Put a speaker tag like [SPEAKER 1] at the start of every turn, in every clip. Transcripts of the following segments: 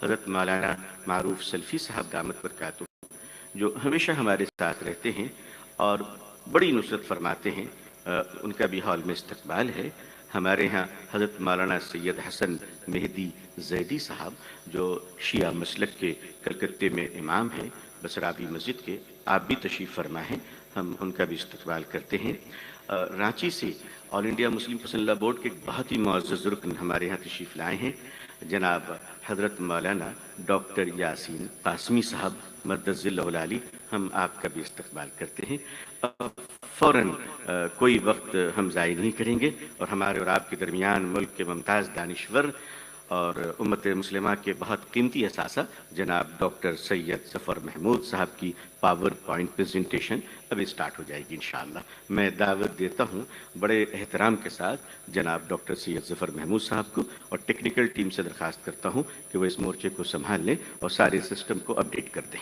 [SPEAKER 1] हज़रत मौलाना मारूफ सल्फ़ी साहब दामत बरकातुहू, जो हमेशा हमारे साथ रहते हैं और बड़ी नुसरत फरमाते हैं। उनका भी हॉल में इस्तकबाल है। हमारे यहाँ हज़रत मौलाना सैयद हसन मेहदी ज़ैदी साहब, जो शिया मसलक के कलकत्ते में इमाम हैं, बसराबी मस्जिद के, आप भी तशरीफ़ फरमा हैं, हम उनका भी इस्तकबाल करते हैं। रांची से ऑल इंडिया मुस्लिम पसंदीदा बोर्ड के एक बहुत ही मुअज़्ज़ज़ रुकन हमारे यहाँ तशरीफ़ लाए हैं, जनाब हज़रत मौलाना डॉक्टर यासीन कासमी साहब मद्दज़िल्लहुल आली, हम आपका भी इस्तकबाल करते हैं। फ़ौरन कोई वक्त हम ज़ाय नहीं करेंगे और हमारे और आपके दरमियान मुल्क के मुमताज़ दानिश्वर और उम्मत मुस्लिमा के बहुत कीमती असासा जनाब डॉक्टर सैयद ज़फ़र महमूद साहब की पावर पॉइंट प्रेजेंटेशन अभी स्टार्ट हो जाएगी इंशाअल्लाह। मैं दावत देता हूँ बड़े एहतराम के साथ जनाब डॉक्टर सैयद ज़फ़र महमूद साहब को, और टेक्निकल टीम से दरख्वास्त करता हूँ कि वो इस मोर्चे को संभाल लें और सारे सिस्टम को अपडेट कर दें।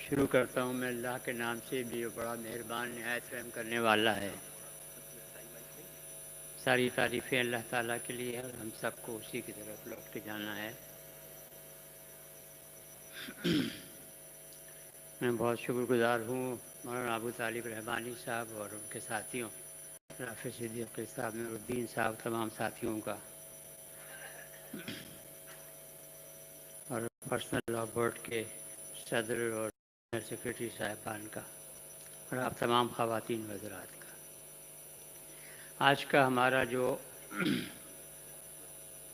[SPEAKER 2] शुरू करता हूँ मैं अल्लाह के नाम से, भी बड़ा मेहरबान निहायत रहम करने वाला है। सारी तारीफ़ें अल्लाह ताला के लिए है और हम सबको उसी की तरफ लौट के जाना है। मैं बहुत शुक्रगुज़ार हूँ मौलाना अबू तालिब रहमानी साहब और उनके साथियों, राफिज़ सिद्दीकी साहब, नूरुद्दीन साहब, तमाम साथियों का, और पर्सनल लॉ बोर्ड के सदर और सेक्रेटरी साहिबान का, और आप तमाम ख़वातीन हज़रात का। आज का हमारा जो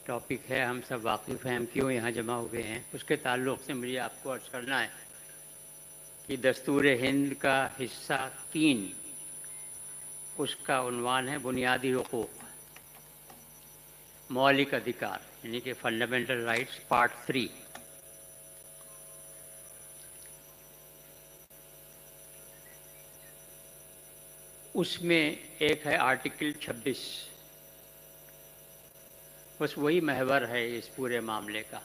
[SPEAKER 2] टॉपिक है, हम सब वाकिफ़ हैं हम क्यों यहाँ जमा हुए हैं, उसके ताल्लुक़ से मुझे आपको अर्ज़ करना है कि दस्तूर हिंद का हिस्सा 3, उसका उन्वान है बुनियादी हुकूक़, मौलिक अधिकार, यानी कि फंडामेंटल राइट्स, पार्ट 3। उसमें एक है आर्टिकल 26, बस वही महवर है इस पूरे मामले का।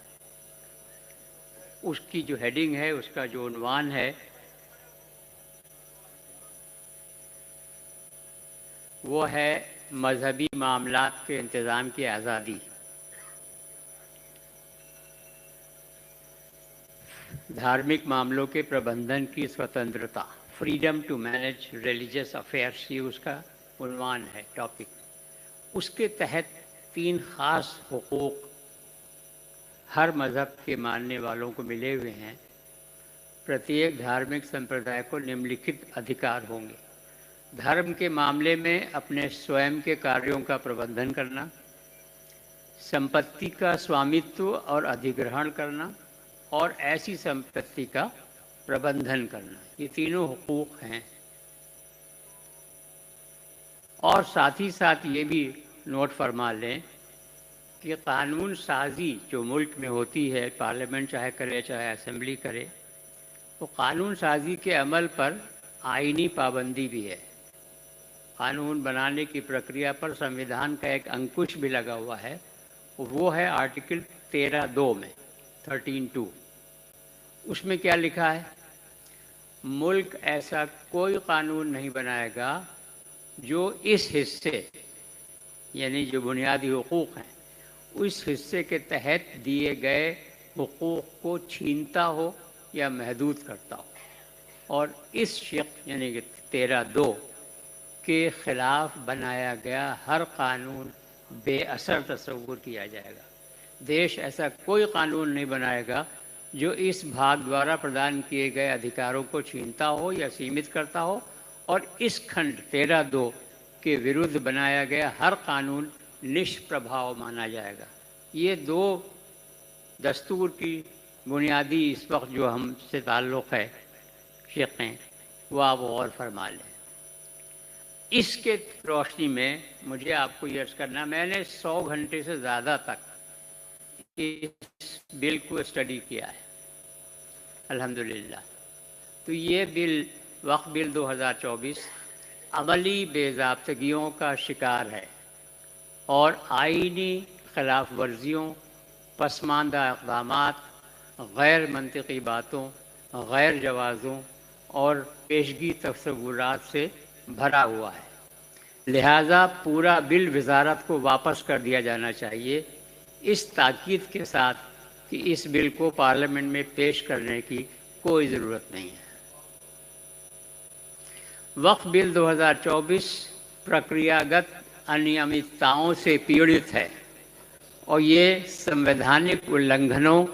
[SPEAKER 2] उसकी जो हेडिंग है, उसका जो उन्वान है, वो है मजहबी मामलात के इंतज़ाम की आज़ादी। धार्मिक मामलों के प्रबंधन की स्वतंत्रता, freedom to manage religious affairs, ये उसका उन्वान है, टॉपिक। उसके तहत 3 ख़ास हुकूक़ हर मज़हब के मानने वालों को मिले हुए हैं। प्रत्येक धार्मिक संप्रदाय को निम्नलिखित अधिकार होंगे: धर्म के मामले में अपने स्वयं के कार्यों का प्रबंधन करना, संपत्ति का स्वामित्व और अधिग्रहण करना, और ऐसी संपत्ति का प्रबंधन करना। ये तीनों हुकूक़ हैं। और साथ ही साथ ये भी नोट फरमा लें कि कानून साजी जो मुल्क में होती है, पार्लियामेंट चाहे करे चाहे असेंबली करे, तो कानून साजी के अमल पर आईनी पाबंदी भी है। कानून बनाने की प्रक्रिया पर संविधान का एक अंकुश भी लगा हुआ है, वो है आर्टिकल 13(2) में। 13(2). उसमें क्या लिखा है? मुल्क ऐसा कोई कानून नहीं बनाएगा जो इस हिस्से, यानी जो बुनियादी हुकूक हैं, उस हिस्से के तहत दिए गए हुकूक को छीनता हो या महदूद करता हो। और इस शिक़ यानी कि 13(2) के ख़िलाफ़ बनाया गया हर कानून बेअसर तस्वुर किया जाएगा। देश ऐसा कोई कानून नहीं बनाएगा जो इस भाग द्वारा प्रदान किए गए अधिकारों को छीनता हो या सीमित करता हो, और इस खंड 13(2) के विरुद्ध बनाया गया हर कानून निष्प्रभाव माना जाएगा। ये दो दस्तूर की बुनियादी इस वक्त जो हमसे ताल्लुक़ है शिक़ें, वो आप गौर फरमा लें। इसके रोशनी में मुझे आपको ये अर्ज़ करना, मैंने 100 घंटे से ज़्यादा तक इस बिल को स्टडी किया है अल्हम्दुलिल्लाह। तो ये बिल वक्फ बिल 2024 अमली बेज़ाब्तगियों का शिकार है और आईनी खिलाफ वर्जियों, पसमानदा इक़दामात, गैर मंतिकी बातों, गैर जवाज़ों और पेशगी तस्वुरात से भरा हुआ है। लिहाजा पूरा बिल वज़ारत को वापस कर दिया जाना चाहिए, इस ताकीद के साथ कि इस बिल को पार्लियामेंट में पेश करने की कोई ज़रूरत नहीं है। वक्फ बिल 2024 प्रक्रियागत अनियमितताओं से पीड़ित है और ये संवैधानिक उल्लंघनों,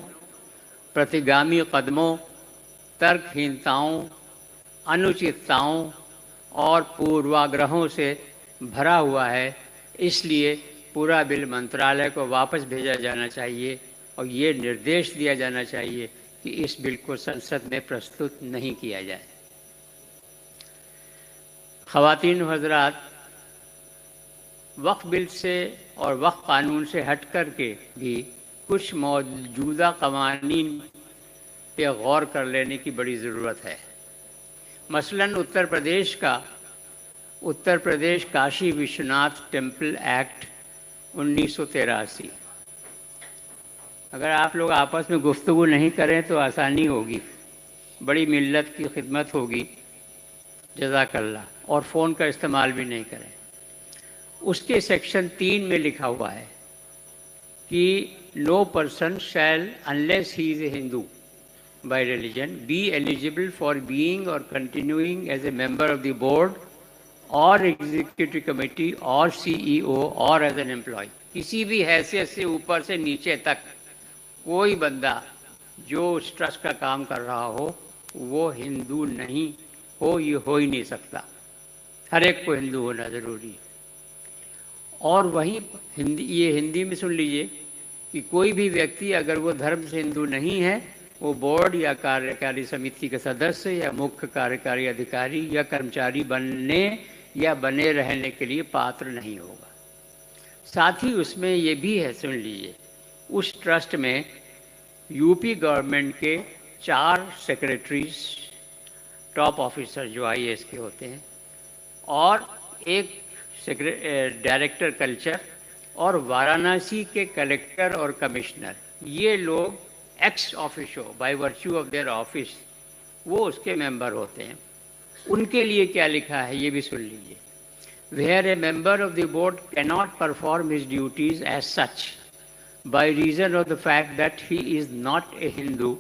[SPEAKER 2] प्रतिगामी कदमों, तर्कहीनताओं, अनुचितताओं और पूर्वाग्रहों से भरा हुआ है। इसलिए पूरा बिल मंत्रालय को वापस भेजा जाना चाहिए और ये निर्देश दिया जाना चाहिए कि इस बिल को संसद में प्रस्तुत नहीं किया जाए। ख़वातीन व हज़रात, वक्फ बिल से और वक्फ कानून से हट कर के भी कुछ मौजूदा क़वानीन पे गौर कर लेने की बड़ी ज़रूरत है। मसलन उत्तर प्रदेश काशी विश्वनाथ टेम्पल एक्ट 1983। अगर आप लोग आपस में गुफ्तगू नहीं करें तो आसानी होगी, बड़ी मिल्लत की खिदमत होगी, जज़ाकल्लाह। और फ़ोन का इस्तेमाल भी नहीं करें। उसके सेक्शन 3 में लिखा हुआ है कि no person shall unless he is a Hindu by religion be eligible for being or continuing as a member of the board or executive committee or CEO or as an employee। किसी भी हैसियत से ऊपर से नीचे तक कोई बंदा जो उस ट्रस्ट का काम कर रहा हो वो हिंदू नहीं हो, ये हो ही नहीं सकता। हर एक को हिंदू होना ज़रूरी है। और वहीं हिंदी में सुन लीजिए कि कोई भी व्यक्ति अगर वो धर्म से हिंदू नहीं है, वो बोर्ड या कार्यकारी समिति के सदस्य या मुख्य कार्यकारी अधिकारी या कर्मचारी बनने या बने रहने के लिए पात्र नहीं होगा। साथ ही उसमें ये भी है, सुन लीजिए, उस ट्रस्ट में यूपी गवर्नमेंट के 4 सेक्रेटरीज, टॉप ऑफिसर जो IAS के होते हैं, और एक डायरेक्टर कल्चर और वाराणसी के कलेक्टर और कमिश्नर, ये लोग ex officio by virtue of their office वो उसके मेंबर होते हैं। उनके लिए क्या लिखा है ये भी सुन लीजिए। Where a member of the board can not perform his duties as such by reason of the fact that he is not a Hindu,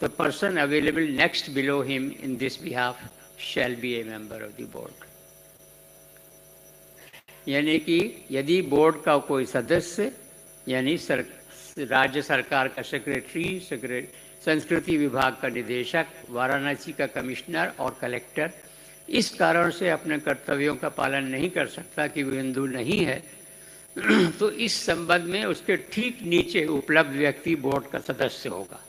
[SPEAKER 2] the person available next below him in this behalf shall be a member of the board. यानी कि यदि board का कोई सदस्य यानी राज्य सरकार का सेक्रेटरी, संस्कृति विभाग का निदेशक, वाराणसी का कमिश्नर और कलेक्टर इस कारण से अपने कर्तव्यों का पालन नहीं कर सकता कि वो हिंदू नहीं है, तो इस संबंध में उसके ठीक नीचे उपलब्ध व्यक्ति बोर्ड का सदस्य होगा।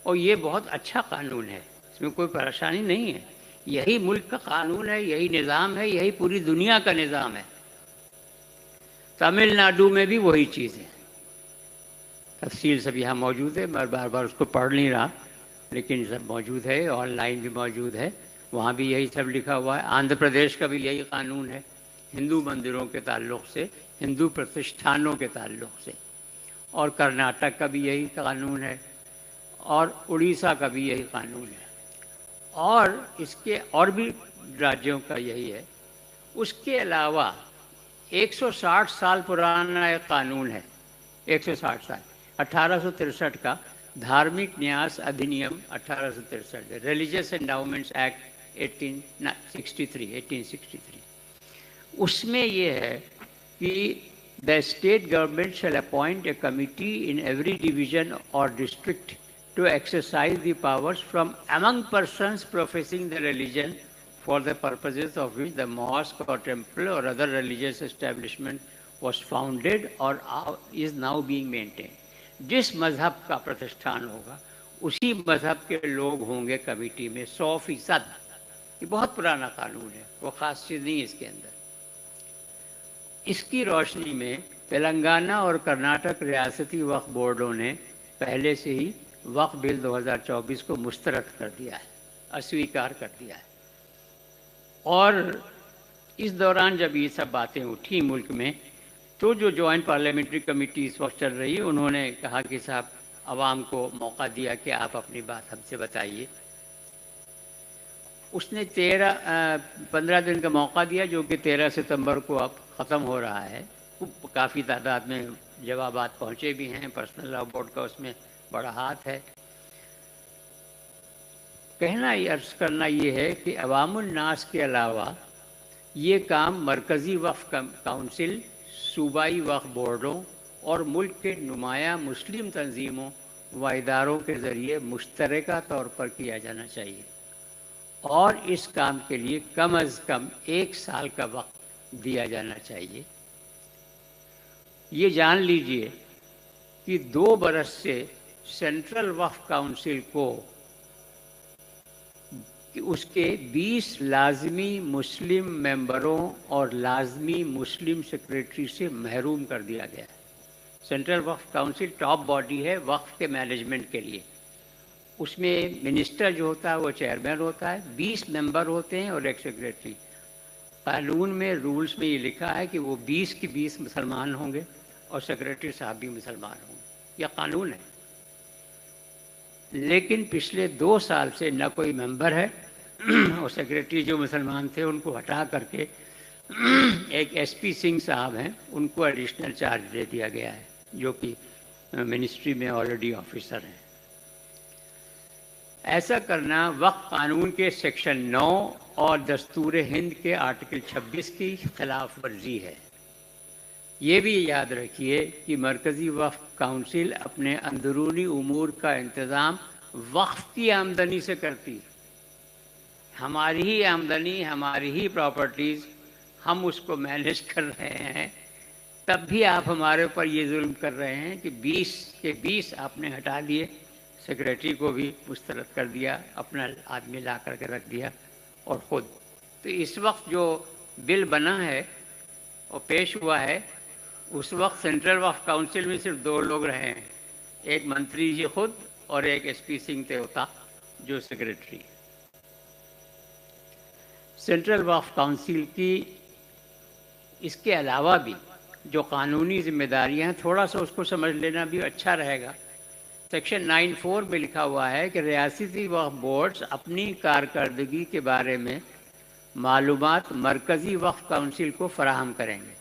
[SPEAKER 2] और ये बहुत अच्छा कानून है, इसमें कोई परेशानी नहीं है। यही मुल्क का कानून है, यही निज़ाम है, यही पूरी दुनिया का निज़ाम है। तमिलनाडु में भी वही चीज़ है। तफसील सब यहाँ मौजूद है, मैं बार बार उसको पढ़ नहीं रहा, लेकिन सब मौजूद है, ऑनलाइन भी मौजूद है, वहाँ भी यही सब लिखा हुआ है। आंध्र प्रदेश का भी यही कानून है, हिंदू मंदिरों के ताल्लुक़ से, हिंदू प्रतिष्ठानों के ताल्लुक़ से। और कर्नाटक का भी यही कानून है और उड़ीसा का भी यही कानून है और इसके और भी राज्यों का यही है। उसके अलावा 160 साल पुराना एक कानून है, 160 साल, 1863 का धार्मिक न्यास अधिनियम 1863, रिलीजियस एंडाउमेंट्स एक्ट 1863। उसमें ये है कि the state government shall appoint a committee in every division और district to exercise the powers from among persons professing the religion for the purposes of which the mosque or temple or other religious establishment was founded or is now being maintained। जिस मजहब का प्रतिष्ठान होगा उसी मजहब के लोग होंगे कमेटी में 100%। ये बहुत पुराना कानून है, वो खास चीज़ नहीं है इसके अंदर। इसकी रोशनी में तेलंगाना और कर्नाटक रियासती वक्फ बोर्डों ने पहले से ही वक्फ बिल 2024 को मुस्तरद कर दिया है, अस्वीकार कर दिया है। और इस दौरान जब ये सब बातें उठी मुल्क में, तो जो जॉइंट पार्लियामेंट्री कमेटी इस वक्त चल रही है, उन्होंने कहा कि साहब आवाम को मौका दिया कि आप अपनी बात हमसे बताइए। उसने 15 दिन का मौका दिया, जो कि 13 सितंबर को अब ख़त्म हो रहा है। काफ़ी तादाद में जवाबात पहुँचे भी हैं, पर्सनल लॉ बोर्ड का उसमें बड़ा हाथ है। कहना ये अर्ज करना ये है कि अवामुल नास के अलावा ये काम मरकज़ी वक्फ काउंसिल, सूबाई वक्फ बोर्डों और मुल्क के नुमाया मुस्लिम तंजीमों व इदारों के ज़रिए मुश्तरका तौर पर किया जाना चाहिए और इस काम के लिए कम अज़ कम 1 साल का वक्त दिया जाना चाहिए। ये जान लीजिए कि 2 बरस से सेंट्रल वक्फ काउंसिल को उसके 20 लाजमी मुस्लिम मेंबरों और लाजमी मुस्लिम सेक्रेटरी से महरूम कर दिया गया है। सेंट्रल वक्फ काउंसिल टॉप बॉडी है वक्फ के मैनेजमेंट के लिए। उसमें मिनिस्टर जो होता है वो चेयरमैन होता है, 20 मेंबर होते हैं और एक सेक्रेटरी। कानून में, रूल्स में ये लिखा है कि वो 20 के 20 मुसलमान होंगे और सेक्रेटरी साहब भी मुसलमान होंगे। यह कानून है। लेकिन पिछले 2 साल से न कोई मेंबर है और सेक्रेटरी जो मुसलमान थे उनको हटा करके एक एसपी सिंह साहब हैं, उनको एडिशनल चार्ज दे दिया गया है, जो कि मिनिस्ट्री में ऑलरेडी ऑफिसर हैं। ऐसा करना वक्फ कानून के सेक्शन 9 और दस्तूर हिंद के आर्टिकल 26 की खिलाफ वर्जी है। ये भी याद रखिए कि मरकज़ी वक्फ काउंसिल अपने अंदरूनी उमूर का इंतज़ाम वक्फ की आमदनी से करती है। हमारी ही आमदनी, हमारी ही प्रॉपर्टीज़, हम उसको मैनेज कर रहे हैं, तब भी आप हमारे ऊपर ये जुल्म कर रहे हैं कि 20 के 20 आपने हटा दिए, सेक्रेटरी को भी मुस्तरद कर दिया, अपना आदमी ला करके रख दिया और ख़ुद। तो इस वक्त जो बिल बना है और पेश हुआ है, उस वक्त सेंट्रल वक्फ काउंसिल में सिर्फ 2 लोग रहे हैं, एक मंत्री जी खुद और एक एसपी सिंह तेवता जो सेक्रेटरी। सेंट्रल वक्फ काउंसिल की इसके अलावा भी जो कानूनी जिम्मेदारियां हैं, थोड़ा सा उसको समझ लेना भी अच्छा रहेगा। सेक्शन 9(4) में लिखा हुआ है कि रियासती वक्फ बोर्ड्स अपनी कारकर्दगी के बारे में मालूमात मरकज़ी वक्फ काउंसिल को फराहम करेंगे।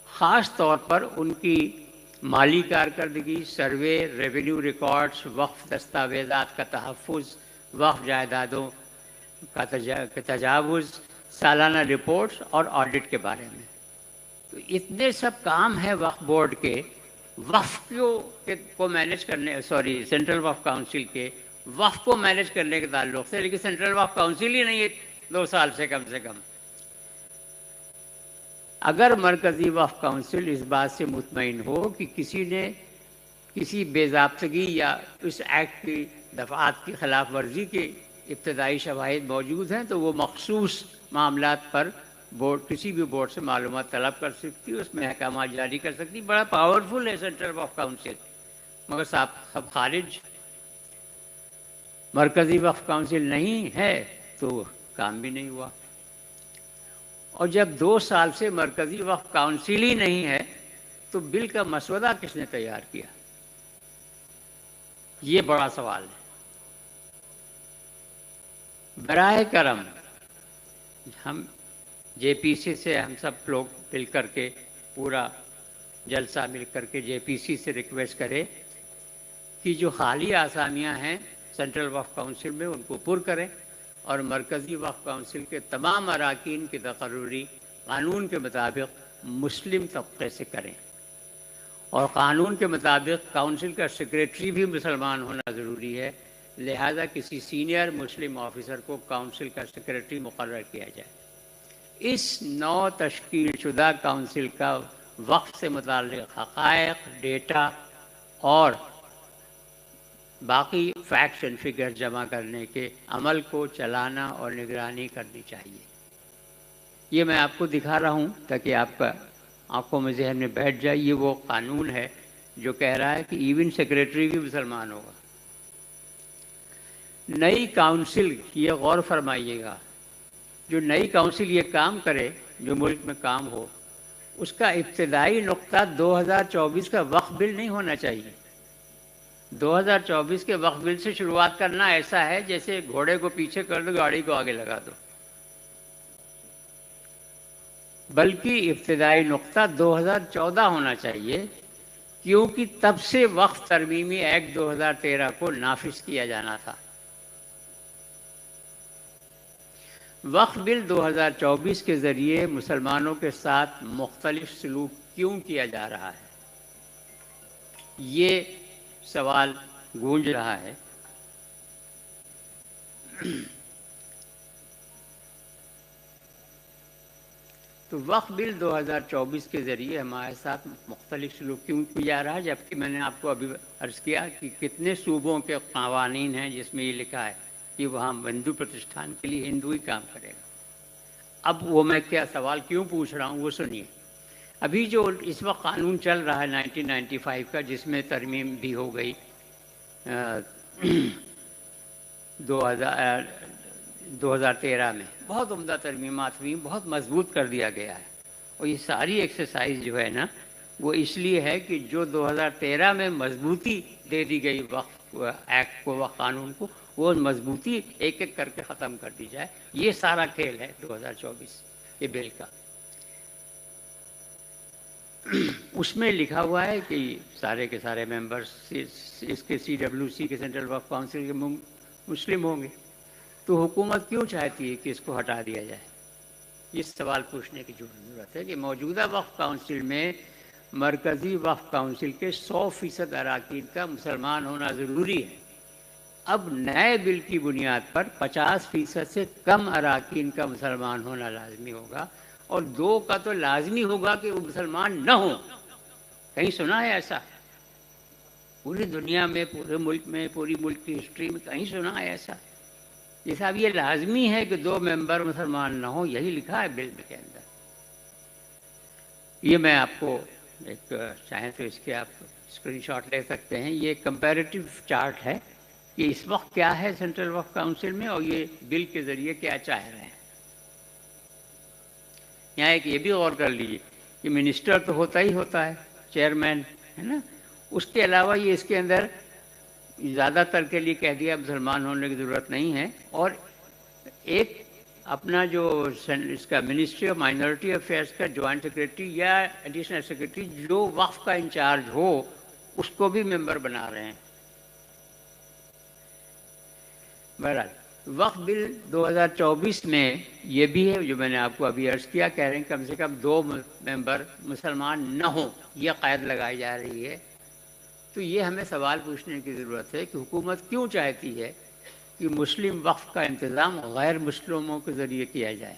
[SPEAKER 2] ख़ास तौर पर उनकी माली कारकर्दगी, सर्वे, रेवेन्यू रिकॉर्ड्स, वक्फ दस्तावेज़ात का तहफ़्फ़ुज़, वक्फ जायदादों का तजावुज़, सालाना रिपोर्ट्स और ऑडिट के बारे में। तो इतने सब काम है वक्फ बोर्ड के, वक्फ को मैनेज करने, सेंट्रल वक्फ काउंसिल के वक्फ को मैनेज करने के ताल्लुक़ से। लेकिन सेंट्रल वक्फ काउंसिल ही नहीं है 2 साल से कम। अगर मरकज़ी वक्फ काउंसिल इस बात से मुतमईन हो कि किसी ने किसी बेज़ाब्तगी या इस एक्ट की दफ़ात की खिलाफ वर्जी की इब्तदाई शवाहिद मौजूद हैं, तो वो मखसूस मामलात पर बोर्ड, किसी भी बोर्ड से मालूमात तलब कर सकती है, उसमें अहकाम जारी कर सकती है। बड़ा पावरफुल है सेंट्रल वक्फ काउंसिल। मगर सब खारिज, मरकज़ी वक्फ काउंसिल नहीं है तो काम भी नहीं हुआ। और जब 2 साल से मरकज़ी वक्फ काउंसिल ही नहीं है तो बिल का मसवदा किसने तैयार किया? ये बड़ा सवाल है। बराह करम हम जेपीसी से हम सब लोग मिल करके, पूरा जलसा मिल करके जेपीसी से रिक्वेस्ट करें कि जो खाली आसामियां हैं सेंट्रल वक्फ काउंसिल में उनको पुर करें और मरकज़ी वक्फ काउंसिल के तमाम अरकान की तकर्री कानून के मुताबिक मुस्लिम तबके से करें। और क़ानून के मुताबिक काउंसिल का सेक्रेटरी भी मुसलमान होना ज़रूरी है, लिहाजा किसी सीनियर मुस्लिम ऑफिसर को काउंसिल का सेक्रेटरी मुकर्रर किया जाए। इस नौ तश्कील शुदा काउंसिल का वक्फ से मुताल्लिक़ हक़ाइक़, डेटा और बाकी फैक्ट्स एंड फिगर्स जमा करने के अमल को चलाना और निगरानी करनी चाहिए। ये मैं आपको दिखा रहा हूँ ताकि आपका आंखों में जहन में बैठ जाए। ये वो कानून है जो कह रहा है कि इवन सेक्रेटरी भी मुसलमान होगा। नई काउंसिल, ये गौर फरमाइएगा, जो नई काउंसिल ये काम करे, जो मुल्क में काम हो, उसका इब्तदाई नुक्ता 2024 का वक्फ बिल नहीं होना चाहिए। 2024 के वक्फ बिल से शुरुआत करना ऐसा है जैसे घोड़े को पीछे कर दो, गाड़ी को आगे लगा दो, बल्कि इब्तदाई नुक्ता 2014 होना चाहिए, क्योंकि तब से वक्फ तरमीमी एक्ट 2013 को नाफिज किया जाना था। वक्फ बिल 2024 के ज़रिए मुसलमानों के साथ मुख्तलिफ सलूक क्यों किया जा रहा है, ये सवाल गूंज रहा है। तो वक्फ बिल 2024 के ज़रिए हमारे साथ मुख्तलिफ सलूक क्यों किया जा रहा है, जबकि मैंने आपको अभी अर्ज़ किया कि कितने सूबों के क़वानीन हैं जिसमें ये लिखा है कि वहाँ हिंदू प्रतिष्ठान के लिए हिंदू ही काम करेगा। अब वो मैं क्या सवाल क्यों पूछ रहा हूँ वो सुनिए। अभी जो इस वक्त कानून चल रहा है 1995 का, जिसमें तरमीम भी हो गई 2013 में, बहुत उम्दा तरमीमात हुई, बहुत मजबूत कर दिया गया है। और ये सारी एक्सरसाइज जो है ना, वो इसलिए है कि जो 2013 में मजबूती दे दी गई वक्फ एक्ट को, वक्फ कानून को, वो मजबूती एक एक करके ख़त्म कर दी जाए। ये सारा खेल है 2024 के बिल का। उसमें लिखा हुआ है कि सारे के सारे मेंबर्स इसके CWC के सेंट्रल वक्फ काउंसिल के मुस्लिम होंगे, तो हुकूमत क्यों चाहती है कि इसको हटा दिया जाए? ये सवाल पूछने की ज़रूरत है कि मौजूदा वक्फ काउंसिल में मरकज़ी वक्फ काउंसिल के 100% अरकान का मुसलमान होना ज़रूरी है। अब नए बिल की बुनियाद पर 50% से कम अरकान का मुसलमान होना लाजमी होगा, और 2 का तो लाजमी होगा कि वो मुसलमान न हो। कहीं सुना है ऐसा? पूरी दुनिया में, पूरे मुल्क में, पूरी मुल्क की हिस्ट्री में कहीं सुना है ऐसा? ये साहब, ये लाजमी है कि 2 मेंबर मुसलमान न हो, यही लिखा है बिल के अंदर। ये मैं आपको एक, चाहें तो इसके आप स्क्रीनशॉट ले सकते हैं। ये कंपैरेटिव चार्ट है कि इस वक्त क्या है सेंट्रल वक्फ काउंसिल में और ये बिल के ज़रिए क्या चाह रहे हैं। यहाँ एक ये भी गौर कर लीजिए कि मिनिस्टर तो होता ही होता है, चेयरमैन, है ना। उसके अलावा ये इसके अंदर ज़्यादातर के लिए कह दिया मुसलमान होने की ज़रूरत नहीं है, और एक अपना जो इसका मिनिस्ट्री ऑफ माइनॉरिटी अफेयर्स का जॉइंट सेक्रेटरी या एडिशनल सेक्रेटरी जो वक्फ का इंचार्ज हो, उसको भी मेंबर बना रहे हैं। बहरहाल वक्फ बिल 2024 में ये भी है जो मैंने आपको अभी अर्ज़ किया, कह रहे हैं कम से कम 2 मेंबर मुसलमान न हो, यह क़ैद लगाई जा रही है। तो ये हमें सवाल पूछने की ज़रूरत है कि हुकूमत क्यों चाहती है कि मुस्लिम वक्फ का इंतज़ाम गैर मुस्लिमों के ज़रिए किया जाए।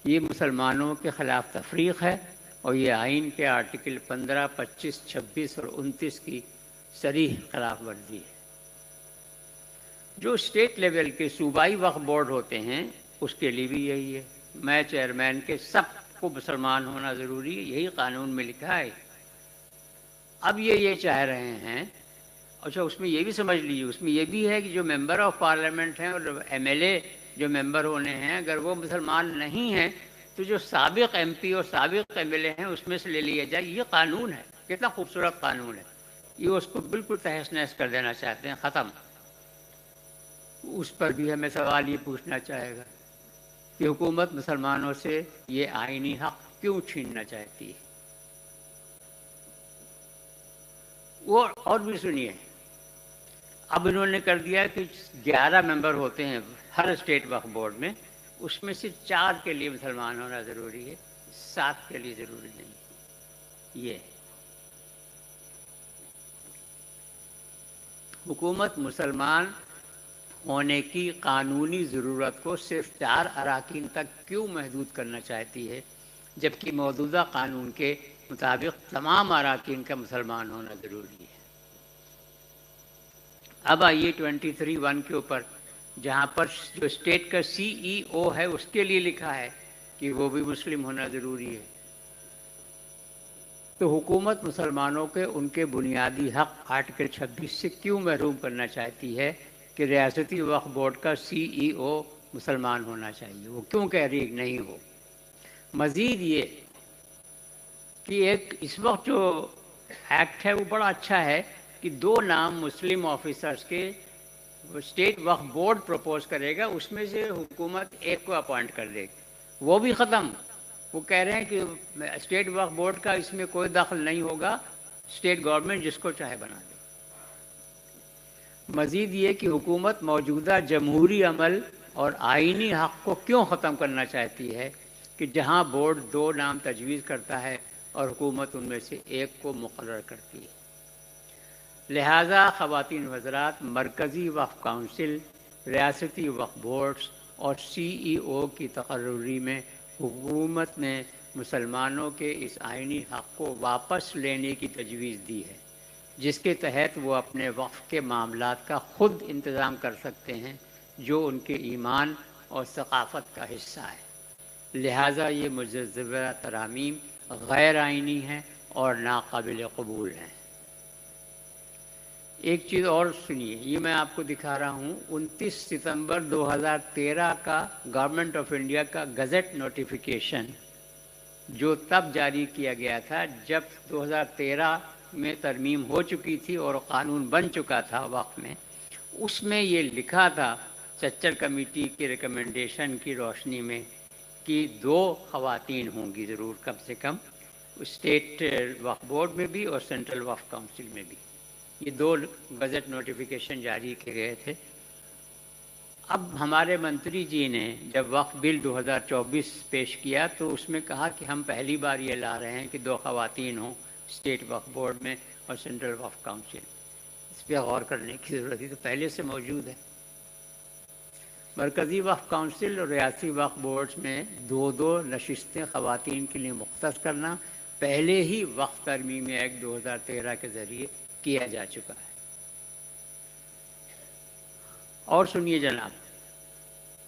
[SPEAKER 2] ये मुसलमानों के ख़िलाफ़ तफरीक़ है और ये आइन के आर्टिकल 15, 25, 26 और 29 की सरीह खिलाफ वर्जी है। जो स्टेट लेवल के सूबाई वक्फ बोर्ड होते हैं उसके लिए भी यही है। मैं चेयरमैन के सबको मुसलमान होना ज़रूरी है, यही कानून में लिखा है। अब ये चाह रहे हैं, अच्छा उसमें ये भी समझ लीजिए, उसमें ये भी है कि जो मेंबर ऑफ पार्लियामेंट हैं और MLA जो मेंबर होने हैं, अगर वो मुसलमान नहीं हैं तो जो साबिक एमपी और साबिक एमएलए हैं उसमें से ले लिया जाए। ये कानून है, कितना खूबसूरत कानून है। ये उसको बिल्कुल तहस नहस कर देना चाहते हैं, ख़त्म। उस पर भी हमें सवाल ये पूछना चाहेगा कि हुकूमत मुसलमानों से ये आईनी हक क्यों छीनना चाहती है। वो और भी सुनिए, अब इन्होंने कर दिया कि 11 मेंबर होते हैं हर स्टेट वक्फ बोर्ड में, उसमें से 4 के लिए मुसलमान होना ज़रूरी है, 7 के लिए ज़रूरी नहीं। ये हुकूमत मुसलमान होने की कानूनी ज़रूरत को सिर्फ 4 अराकीन तक क्यों महदूद करना चाहती है, जबकि मौजूदा कानून के मुताबिक तमाम अराकीन का मुसलमान होना ज़रूरी है। अब आइए 23(1) के ऊपर, जहाँ पर जो स्टेट का CEO है उसके लिए लिखा है कि वो भी मुस्लिम होना ज़रूरी है। तो हुकूमत मुसलमानों के उनके बुनियादी हक आर्टिकल 26 से क्यों महरूम करना चाहती है कि रियासती वक्फ बोर्ड का CEO मुसलमान होना चाहिए, वो क्यों कह रही नहीं हो। मज़ीद ये कि एक इस वक्त जो एक्ट है वो बड़ा अच्छा है कि 2 नाम मुस्लिम ऑफिसर्स के स्टेट वक्फ बोर्ड प्रपोज करेगा, उसमें से हुकूमत एक को अपॉइंट कर देगी, वो भी ख़त्म। वो कह रहे हैं कि स्टेट वक्फ बोर्ड का इसमें कोई दखल नहीं होगा, स्टेट गवर्नमेंट जिसको चाहे बना दे। मज़ीद ये कि हुकूमत मौजूदा जमहूरी अमल और आइनी हक़ को क्यों ख़त्म करना चाहती है कि जहां बोर्ड 2 नाम तजवीज़ करता है और हुकूमत उनमें से एक को मुकर्रर करती है। लिहाजा ख़वातीन वज़रात, मरकज़ी वक्फ काउंसिल, रियासती वक्फ बोर्ड्स और CEO की तकर्रुरी में हुकूमत ने मुसलमानों के इस आइनी हक़ को वापस लेने की तजवीज़ दी है, जिसके तहत वो अपने वक्फ के मामलात का ख़ुद इंतज़ाम कर सकते हैं, जो उनके ईमान और सक़ाफ़त का हिस्सा है। लिहाजा ये मुजज़्ज़बा तरामीम गैर आइनी हैं और नाक़ाबिल क़बूल हैं। एक चीज़ और सुनिए, ये मैं आपको दिखा रहा हूँ 29 सितंबर 2013 का गवर्नमेंट ऑफ इंडिया का गज़ट नोटिफिकेशन, जो तब जारी किया गया था जब 2013 में तरमीम हो चुकी थी और कानून बन चुका था वक्त में। उसमें ये लिखा था चच्चर कमेटी की रिकमेंडेशन की रोशनी में कि 2 ख़वातीन होंगी ज़रूर, कम से कम स्टेट वक्फ बोर्ड में भी और सेंट्रल वक्फ काउंसिल में भी। ये 2 गज़ट नोटिफिकेशन जारी किए गए थे। अब हमारे मंत्री जी ने जब वक्फ बिल 2024 पेश किया तो उसमें कहा कि हम पहली बार ये ला रहे हैं कि 2 ख़वातीन हों स्टेट वक्फ बोर्ड में और सेंट्रल वक्फ काउंसिल। इस पर गौर करने की ज़रूरत है, तो पहले से मौजूद है। मरकज़ी वक्फ काउंसिल और रियासी वक्फ बोर्ड्स में 2-2 नशिस्तें ख़वातीन के लिए मुख्तस करना पहले ही वक्फ तरमीम एक्ट 2013 के ज़रिए किया जा चुका है। और सुनिए जनाब,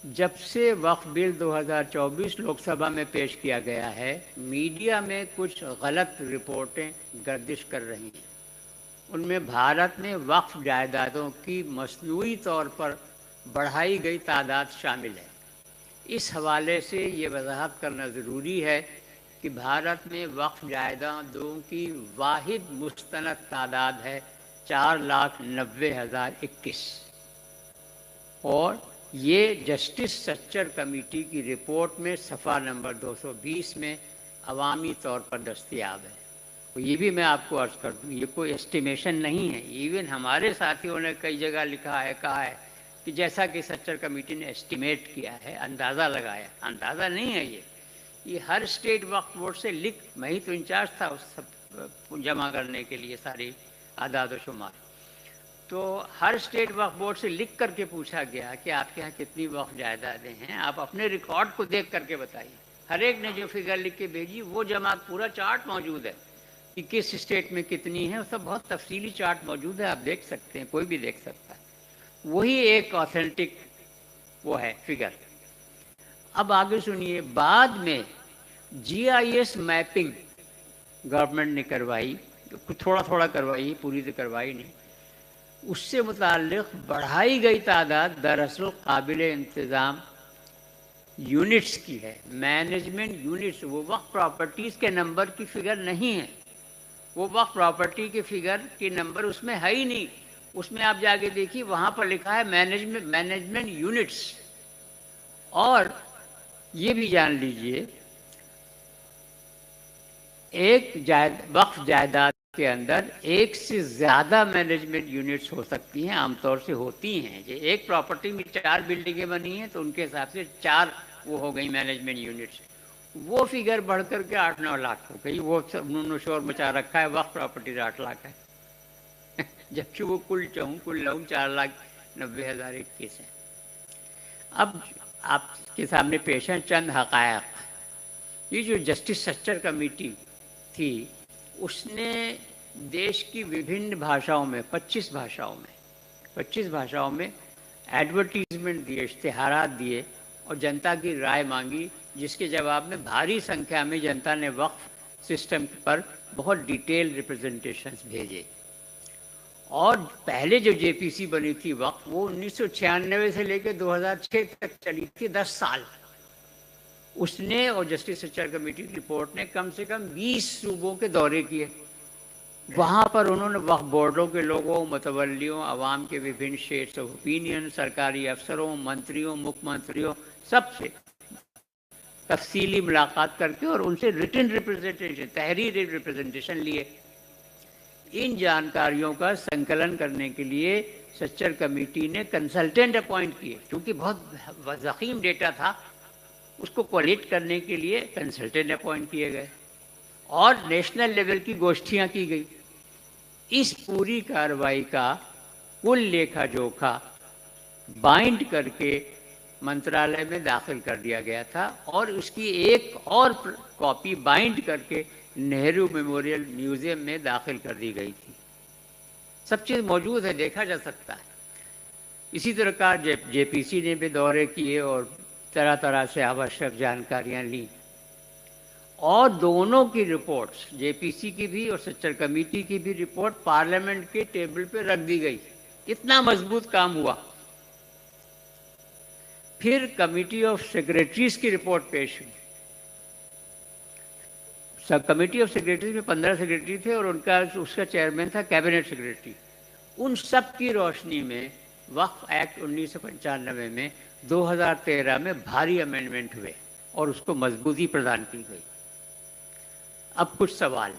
[SPEAKER 2] जब से वक्फ बिल 2024 लोकसभा में पेश किया गया है, मीडिया में कुछ गलत रिपोर्टें गर्दिश कर रही हैं। उनमें भारत में वक्फ जायदादों की मसनूई तौर पर बढ़ाई गई तादाद शामिल है। इस हवाले से ये वजाहत करना ज़रूरी है कि भारत में वक्फ जायदादों की वाहिद मुस्तनद तादाद है 4,90,021 और ये जस्टिस सच्चर कमेटी की रिपोर्ट में सफ़ा नंबर 220 में अवामी तौर पर दस्तयाब है। तो ये भी मैं आपको अर्ज़ कर दूँ, ये कोई एस्टिमेशन नहीं है। इवन हमारे साथियों ने कई जगह लिखा है, कहा है कि जैसा कि सच्चर कमेटी ने एस्टिमेट किया है, अंदाज़ा लगाया। अंदाज़ा नहीं है ये हर स्टेट वक्फ बोर्ड से लिख, मैं ही तो इंचार्ज था उस सब जमा करने के लिए सारी आदाद व शुमार। तो हर स्टेट वक्फ बोर्ड से लिख करके पूछा गया कि आपके यहाँ कितनी वक्फ जायदादें हैं, आप अपने रिकॉर्ड को देख करके बताइए। हर एक ने जो फिगर लिख के भेजी वो जमा, पूरा चार्ट मौजूद है कि किस स्टेट में कितनी है, सब बहुत तफसीली चार्ट मौजूद है, आप देख सकते हैं, कोई भी देख सकता है। वही एक ऑथेंटिक वो है फिगर। अब आगे सुनिए, बाद में GIS मैपिंग गवर्नमेंट ने करवाई, थोड़ा थोड़ा करवाई, पूरी तो करवाई नहीं। उससे मुताल्लिक़ बढ़ाई गई तादाद दरअसल काबिल इंतज़ाम यूनिट्स की है, मैनेजमेंट यूनिट्स। वो वक्फ प्रॉपर्टीज़ के नंबर की फिगर नहीं है, वो वक्फ प्रॉपर्टी के फिगर के नंबर उसमें है ही नहीं। उसमें आप जाके देखिए, वहाँ पर लिखा है मैनेजमेंट यूनिट्स। और ये भी जान लीजिए, एक वक्फ जायदाद के अंदर एक से ज़्यादा मैनेजमेंट यूनिट्स हो सकती हैं, आमतौर से होती हैं। जो एक प्रॉपर्टी में 4 बिल्डिंगें बनी हैं तो उनके हिसाब से 4 वो हो गई मैनेजमेंट यूनिट्स। वो फिगर बढ़ करके 8-9 लाख हो गई। वो सब उन्होंने शोर मचा रखा है, वक्फ प्रॉपर्टी 8 लाख है जबकि वो कुल 4,90,021 है। अब आपके सामने पेश है चंद हक़ायक़। ये जो जस्टिस सच्चर कमेटी थी, उसने देश की विभिन्न भाषाओं में 25 भाषाओं में एडवर्टीजमेंट दिए, इश्तिहारात दिए और जनता की राय मांगी, जिसके जवाब में भारी संख्या में जनता ने वक्फ सिस्टम पर बहुत डिटेल रिप्रेजेंटेशंस भेजे। और पहले जो जेपीसी बनी थी वक्फ, वो 1996 से लेकर 2006 तक चली थी, 10 साल। उसने और जस्टिस सच्चर कमेटी की रिपोर्ट ने कम से कम 20 सूबों के दौरे किए। वहाँ पर उन्होंने वक्फ बोर्डों के लोगों, मुतवल्लियों, आवाम के विभिन्न शेड्स ऑफ ओपिनियन, सरकारी अफसरों, मंत्रियों, मुख्यमंत्रियों, सबसे तफसीली मुलाकात करके और उनसे रिटन रिप्रेजेंटेशन, तहरीरी रिप्रेजेंटेशन लिए। इन जानकारियों का संकलन करने के लिए सच्चर कमेटी ने कंसल्टेंट अपॉइंट किए, क्योंकि बहुत ज़ख़ीम डेटा था, उसको कोलेक्ट करने के लिए कंसल्टेंट अपॉइंट किए गए और नेशनल लेवल की गोष्ठियाँ की गई। इस पूरी कार्रवाई का कुल लेखा जोखा बाइंड करके मंत्रालय में दाखिल कर दिया गया था और उसकी एक और कॉपी बाइंड करके नेहरू मेमोरियल म्यूज़ियम में दाखिल कर दी गई थी। सब चीज़ मौजूद है, देखा जा सकता है। इसी तरह का जेपीसी ने भी दौरे किए और तरह तरह से आवश्यक जानकारियाँ ली और दोनों की रिपोर्ट्स, जेपीसी की भी और सच्चर कमेटी की भी रिपोर्ट पार्लियामेंट के टेबल पे रख दी गई। इतना मजबूत काम हुआ। फिर कमेटी ऑफ सेक्रेटरीज की रिपोर्ट पेश हुई। सब कमेटी ऑफ सेक्रेटरीज में 15 सेक्रेटरी थे और उसका चेयरमैन था कैबिनेट सेक्रेटरी। उन सब की रोशनी में वक्फ एक्ट 1995 में 2013 में भारी अमेंडमेंट हुए और उसको मजबूती प्रदान की गई। अब कुछ सवाल।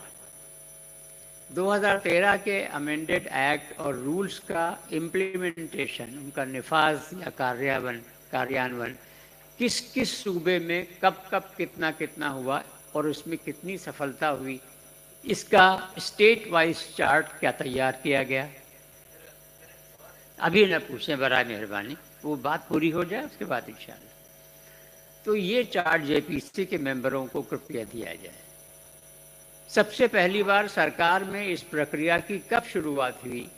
[SPEAKER 2] 2013 के अमेंडेड एक्ट और रूल्स का इम्प्लीमेंटेशन, उनका निफाज या कार्यान्वयन किस किस सूबे में कब कब कितना कितना हुआ और उसमें कितनी सफलता हुई, इसका स्टेट वाइज चार्ट क्या तैयार किया गया। अभी न पूछें बराए मेहरबानी, वो बात पूरी हो जाए उसके बाद इंशाल्लाह। तो ये चार्ट जेपीसी के मेंबरों को कृपया दिया जाए। सबसे पहली बार सरकार में इस प्रक्रिया की कब शुरुआत हुई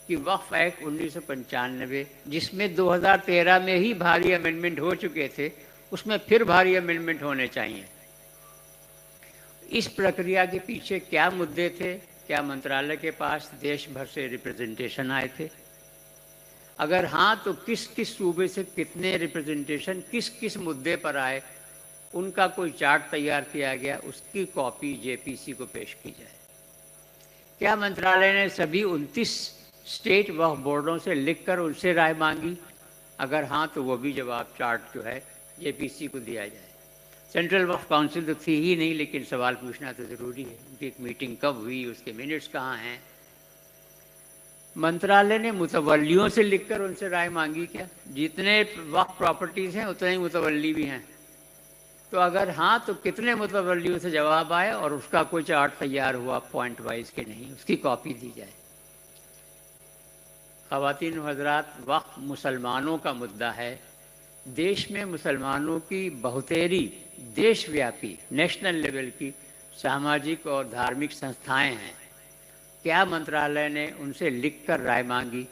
[SPEAKER 2] कि वक्फ एक्ट 1995, जिसमें 2013 में ही भारी अमेंडमेंट हो चुके थे, उसमें फिर भारी अमेंडमेंट होने चाहिए। इस प्रक्रिया के पीछे क्या मुद्दे थे? क्या मंत्रालय के पास देश भर से रिप्रेजेंटेशन आए थे? अगर हाँ, तो किस किस सूबे से कितने रिप्रेजेंटेशन किस किस मुद्दे पर आए, उनका कोई चार्ट तैयार किया गया, उसकी कॉपी जेपीसी को पेश की जाए। क्या मंत्रालय ने सभी 29 स्टेट वक्फ बोर्डों से लिखकर उनसे राय मांगी? अगर हाँ, तो वो भी जवाब चार्ट जो है जेपीसी को दिया जाए। सेंट्रल वक्फ काउंसिल तो थी ही नहीं, लेकिन सवाल पूछना तो ज़रूरी है। उनकी एक मीटिंग कब हुई, उसके मिनट्स कहाँ हैं? मंत्रालय ने मुतवल्लियों से लिखकर उनसे राय मांगी क्या? जितने वक्फ प्रॉपर्टीज़ हैं उतने ही मुतवल्ली भी हैं। तो अगर हाँ, तो कितने मुतवल्लियों से जवाब आए और उसका कोई चार्ट तैयार हुआ पॉइंट वाइज के नहीं, उसकी कॉपी दी जाए। ख़वातीन व हज़रात, वक्फ मुसलमानों का मुद्दा है। देश में मुसलमानों की बहुतेरी देशव्यापी नेशनल लेवल की सामाजिक और धार्मिक संस्थाएं हैं। क्या मंत्रालय ने उनसे लिखकर राय मांगी?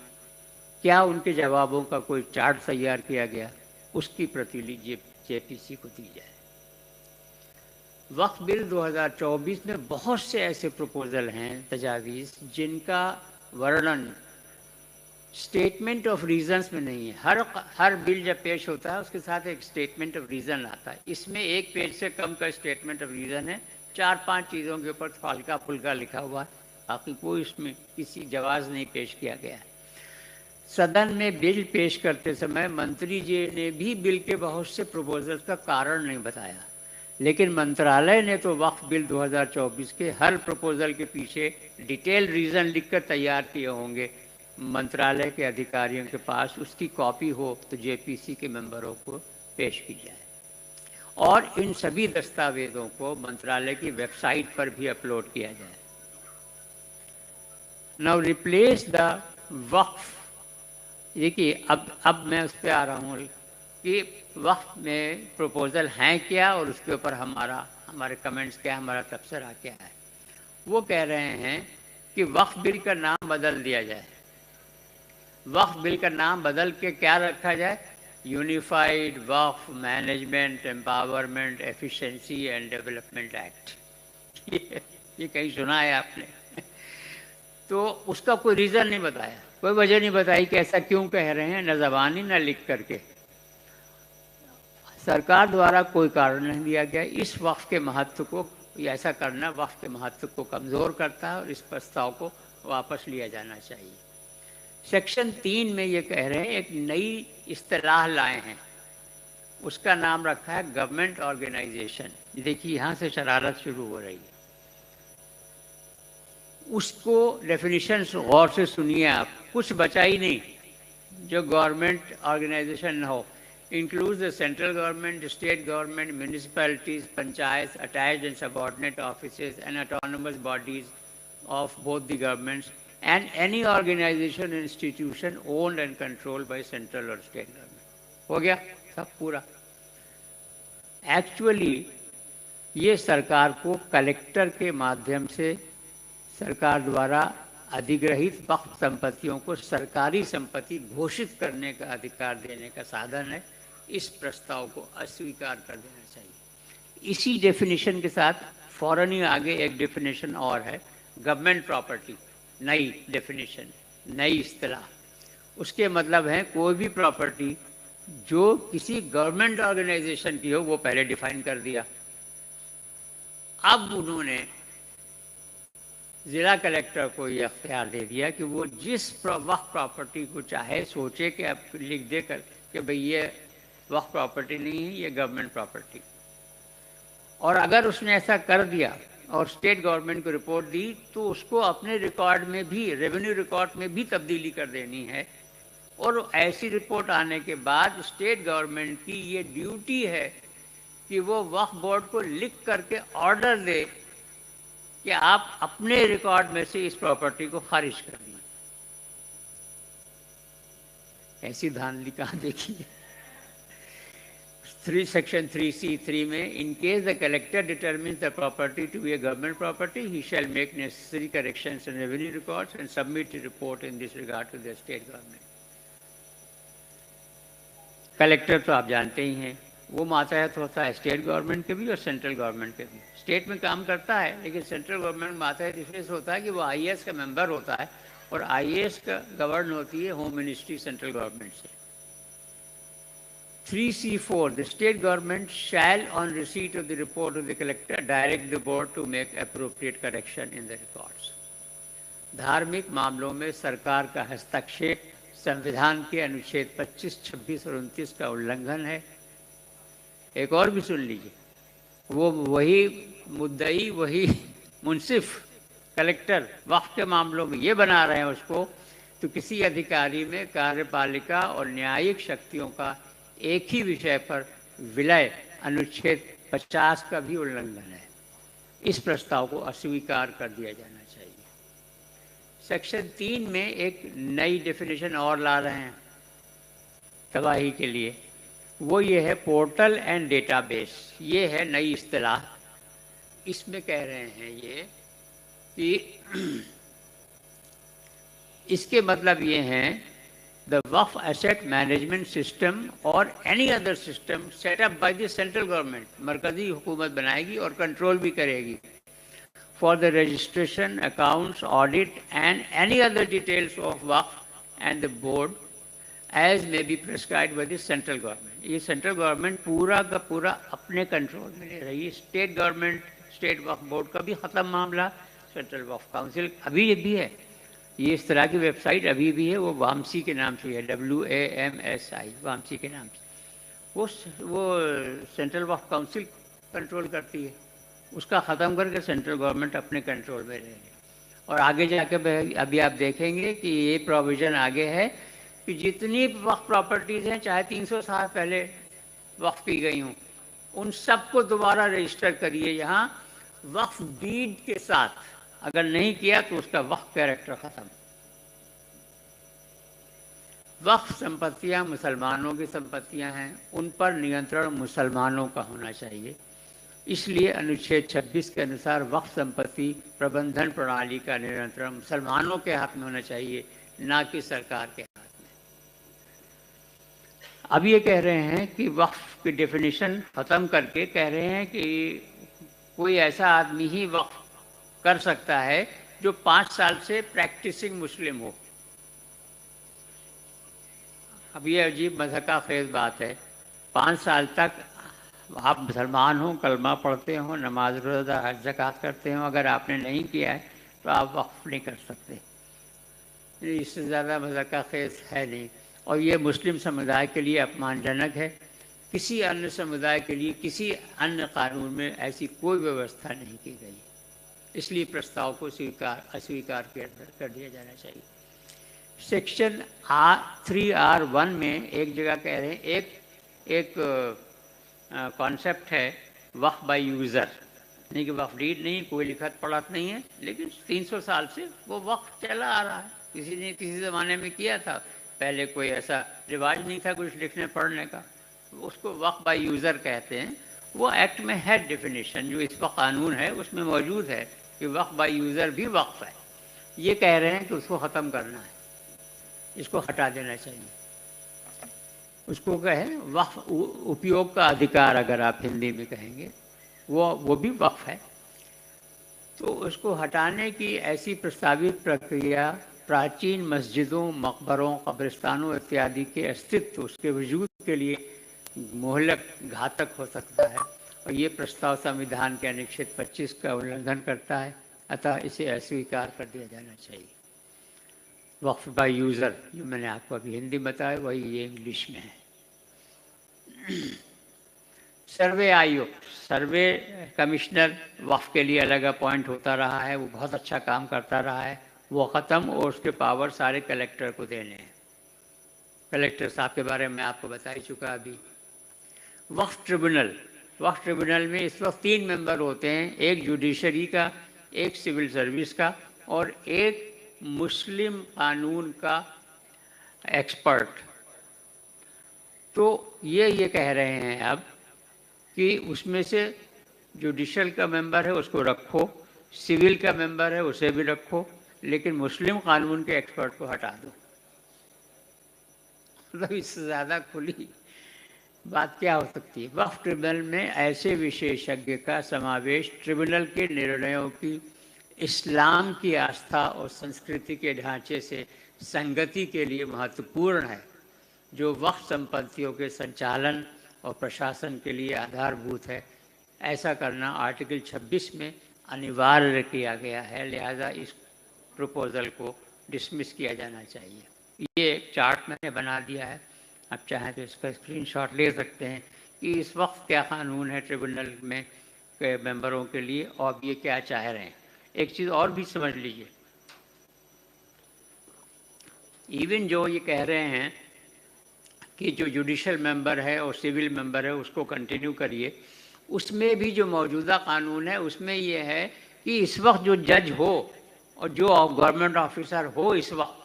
[SPEAKER 2] क्या उनके जवाबों का कोई चार्ट तैयार किया गया? उसकी प्रति जेपीसी को दी जाए। वक्फ बिल 2024 में बहुत से ऐसे प्रपोजल हैं, तजावीज़, जिनका वर्णन स्टेटमेंट ऑफ रीजंस में नहीं है। हर बिल जब पेश होता है उसके साथ एक स्टेटमेंट ऑफ रीज़न आता है। इसमें एक पेज से कम का स्टेटमेंट ऑफ रीज़न है, 4-5 चीज़ों के ऊपर हल्का फुल्का लिखा हुआ है, बाकी कोई इसमें किसी जवाब नहीं पेश किया गया है। सदन में बिल पेश करते समय मंत्री जी ने भी बिल के बहुत से प्रपोजल्स का कारण नहीं बताया, लेकिन मंत्रालय ने तो वक्फ बिल 2024 के हर प्रपोजल के पीछे डिटेल रीज़न लिखकर तैयार किए होंगे। मंत्रालय के अधिकारियों के पास उसकी कॉपी हो तो जेपीसी के मेंबरों को पेश की जाए और इन सभी दस्तावेजों को मंत्रालय की वेबसाइट पर भी अपलोड किया जाए। नाउ रिप्लेस द वक्फ, देखिए अब मैं उस पर आ रहा हूँ कि वक्फ में प्रपोजल हैं क्या और उसके ऊपर हमारे कमेंट्स क्या, हमारा तबसरा क्या है। वो कह रहे हैं कि वक्फ बिल का नाम बदल दिया जाए। वक्फ बिल का नाम बदल के क्या रखा जाए? Unified Waqf management empowerment efficiency and development act. ये कहीं सुना है आपने? तो उसका कोई रीज़न नहीं बताया, कोई वजह नहीं बताई कि ऐसा क्यों कह रहे हैं, न ज़बानी न लिख करके। सरकार द्वारा कोई कारण नहीं दिया गया। इस वक्फ के महत्व को, ऐसा करना वक्फ के महत्व को कमज़ोर करता है और इस प्रस्ताव को वापस लिया जाना चाहिए। सेक्शन 3 में ये कह रहे हैं, एक नई इस्तेलाह लाए हैं, उसका नाम रखा है गवर्नमेंट ऑर्गेनाइजेशन। देखिए यहाँ से शरारत शुरू हो रही है। उसको डेफिनेशन गौर से सुनिए आप, कुछ बचा ही नहीं जो गवर्नमेंट ऑर्गेनाइजेशन न हो। includes the central government, state government, municipalities, panchayats, attached and subordinate offices and autonomous bodies of both the governments and any organization and institution owned and controlled by central or state government. हो गया सब पूरा। Actually ये सरकार को collector के माध्यम से सरकार द्वारा अधिग्रहित वक्फ संपत्तियों को सरकारी संपत्ति घोषित करने का अधिकार देने का साधन है। इस प्रस्ताव को अस्वीकार कर देना चाहिए। इसी डेफिनेशन के साथ फौरन ही आगे एक डेफिनेशन और है, गवर्नमेंट प्रॉपर्टी, नई डेफिनेशन, नई इस्तिलाह। उसके मतलब है कोई भी प्रॉपर्टी जो किसी गवर्नमेंट ऑर्गेनाइजेशन की हो, वो पहले डिफाइन कर दिया। अब उन्होंने जिला कलेक्टर को ये अख्तियार दे दिया कि वो जिस वक्फ प्रॉपर्टी को चाहे सोचे कि अब लिख दे कर कि भाई ये वक्फ प्रॉपर्टी नहीं है, ये गवर्नमेंट प्रॉपर्टी। और अगर उसने ऐसा कर दिया और स्टेट गवर्नमेंट को रिपोर्ट दी तो उसको अपने रिकॉर्ड में भी, रेवेन्यू रिकॉर्ड में भी तब्दीली कर देनी है। और ऐसी रिपोर्ट आने के बाद स्टेट गवर्नमेंट की ये ड्यूटी है कि वो वक्फ बोर्ड को लिख करके ऑर्डर दे कि आप अपने रिकॉर्ड में से इस प्रॉपर्टी को खारिज कर दिए। ऐसी धांधली कहाँ देखी है? सेक्शन 3C(3) में, in case the collector determines the property to be a government property, he shall make necessary corrections in revenue records and submit a report in this regard to the state government. Collector तो आप जानते ही हैं, वो मातहत होता है state government के भी और सेंट्रल गवर्नमेंट के भी। स्टेट में काम करता है लेकिन सेंट्रल गवर्नमेंट मातहत इसलिए होता है कि वो IAS का मेंबर होता है और IAS का गवर्न होती है होम मिनिस्ट्री सेंट्रल गवर्नमेंट से। 3C(4) The state government shall, on receipt of the report of the collector, direct the board to make appropriate correction in the records. धार्मिक मामलों में सरकार का हस्तक्षेप संविधान के अनुच्छेद 25, 26 और 29 का उल्लंघन है। एक और भी सुन लीजिए, वो वही मुद्दई, वही मुंसिफ, कलेक्टर वक्फ के मामलों में ये बना रहे हैं उसको, तो किसी अधिकारी में कार्यपालिका और न्यायिक शक्तियों का एक ही विषय पर विलय अनुच्छेद 50 का भी उल्लंघन है। इस प्रस्ताव को अस्वीकार कर दिया जाना चाहिए। सेक्शन 3 में एक नई डेफिनेशन और ला रहे हैं तबाही के लिए, वो ये है पोर्टल एंड डेटाबेस। ये है नई इस्तिलाह। इसमें कह रहे हैं ये कि इसके मतलब ये हैं the Waqf asset management system or any other system set up by the central government, मरकजी हुकूमत बनाएगी और कंट्रोल भी करेगी, for the registration, accounts, audit and any other details of Waqf and the board as may be prescribed by the central government. ये central government पूरा का पूरा अपने कंट्रोल में ले रही है। स्टेट गवर्नमेंट, स्टेट वक्फ बोर्ड का भी ख़त्म मामला, सेंट्रल वक्फ काउंसिल अभी भी है। ये इस तरह की वेबसाइट अभी भी है, वो वामसी के नाम से है, WAMSI, वामसी के नाम से। वो सेंट्रल वक्फ काउंसिल कंट्रोल करती है, उसका ख़त्म करके सेंट्रल गवर्नमेंट अपने कंट्रोल में रहे। और आगे जाके अभी आप देखेंगे कि ये प्रोविज़न आगे है कि जितनी वक्फ प्रॉपर्टीज़ हैं, चाहे 300 साल पहले वक्फ की गई हों, उन सबको दोबारा रजिस्टर करिए यहाँ वक्फ डीड के साथ। अगर नहीं किया तो उसका वक्फ कैरेक्टर ख़त्म। वक्फ संपत्तियाँ मुसलमानों की संपत्तियाँ हैं, उन पर नियंत्रण मुसलमानों का होना चाहिए। इसलिए अनुच्छेद 26 के अनुसार वक्फ संपत्ति प्रबंधन प्रणाली का नियंत्रण मुसलमानों के हाथ में होना चाहिए, ना कि सरकार के हाथ में। अब ये कह रहे हैं कि वक्फ की डेफिनेशन ख़त्म करके कह रहे हैं कि कोई ऐसा आदमी ही वक्फ कर सकता है जो 5 साल से प्रैक्टिसिंग मुस्लिम हो। अब ये अजीब मज़हका खेज बात है। 5 साल तक आप मुसलमान हो, कलमा पढ़ते हो, नमाज रोज़ा हज ज़कात करते हो, अगर आपने नहीं किया है तो आप वक्फ नहीं कर सकते। इससे ज़्यादा मज़हका खेज है नहीं, और ये मुस्लिम समुदाय के लिए अपमानजनक है। किसी अन्य समुदाय के लिए किसी अन्य कानून में ऐसी कोई व्यवस्था नहीं की गई, इसलिए प्रस्ताव को अस्वीकार कर दिया जाना चाहिए। सेक्शन 3R1 में एक जगह कह रहे हैं, एक कॉन्सेप्ट है वक्फ बाय यूज़र, नहीं कि वक्फ डीड नहीं, कोई लिखत पढ़त नहीं है, लेकिन 300 साल से वो वक्फ चला आ रहा है। किसी ने किसी ज़माने में किया था, पहले कोई ऐसा रिवाज नहीं था कुछ लिखने पढ़ने का, उसको वक्फ बाय यूज़र कहते हैं। वो एक्ट में है डेफिनेशन, जो इसका कानून है उसमें मौजूद है कि वक्फ बाय यूज़र भी वक्फ है। ये कह रहे हैं कि उसको ख़त्म करना है, इसको हटा देना चाहिए। उसको कहें वक्फ उपयोग का अधिकार, अगर आप हिंदी में कहेंगे, वो भी वक्फ है। तो उसको हटाने की ऐसी प्रस्तावित प्रक्रिया प्राचीन मस्जिदों, मकबरों, कब्रिस्तानों इत्यादि के अस्तित्व, उसके वजूद के लिए मोहलक घातक हो सकता है, और ये प्रस्ताव संविधान के अनुच्छेद 25 का उल्लंघन करता है। अतः इसे अस्वीकार कर दिया जाना चाहिए। वक्फ बाय यूज़र, जो मैंने आपको अभी हिंदी बताया, वही ये इंग्लिश में है। सर्वे आयोग, सर्वे कमिश्नर वक्फ के लिए अलग अपॉइंट होता रहा है, वो बहुत अच्छा काम करता रहा है, वो ख़त्म, और उसके पावर सारे कलेक्टर को देने हैं। कलेक्टर साहब के बारे में आपको बता ही चुका अभी। वक्फ ट्रिब्यूनल, वक्फ ट्रिब्यूनल में इस वक्त 3 मेंबर होते हैं, एक जुडिशरी का, एक सिविल सर्विस का, और एक मुस्लिम कानून का एक्सपर्ट। तो ये कह रहे हैं अब कि उसमें से जुडिशल का मेंबर है उसको रखो, सिविल का मेंबर है उसे भी रखो, लेकिन मुस्लिम कानून के एक्सपर्ट को हटा दो। मतलब इससे ज़्यादा खुली बात क्या हो सकती है। वक्फ ट्रिब्यूनल में ऐसे विशेषज्ञ का समावेश ट्रिब्यूनल के निर्णयों की इस्लाम की आस्था और संस्कृति के ढांचे से संगति के लिए महत्वपूर्ण है, जो वक्फ संपत्तियों के संचालन और प्रशासन के लिए आधारभूत है। ऐसा करना आर्टिकल 26 में अनिवार्य किया गया है, लिहाजा इस प्रपोजल को डिसमिस किया जाना चाहिए। ये एक चार्ट मैंने बना दिया है, आप चाहें तो इसका स्क्रीनशॉट ले सकते हैं कि इस वक्त क्या कानून है ट्रिब्यूनल में के मेंबरों के लिए, और ये क्या चाह रहे हैं। एक चीज़ और भी समझ लीजिए, इवन जो ये कह रहे हैं कि जो जुडिशल मेंबर है और सिविल मेंबर है उसको कंटिन्यू करिए, उसमें भी जो मौजूदा कानून है उसमें ये है कि इस वक्त जो जज हो और जो गवर्नमेंट ऑफिसर हो इस वक्त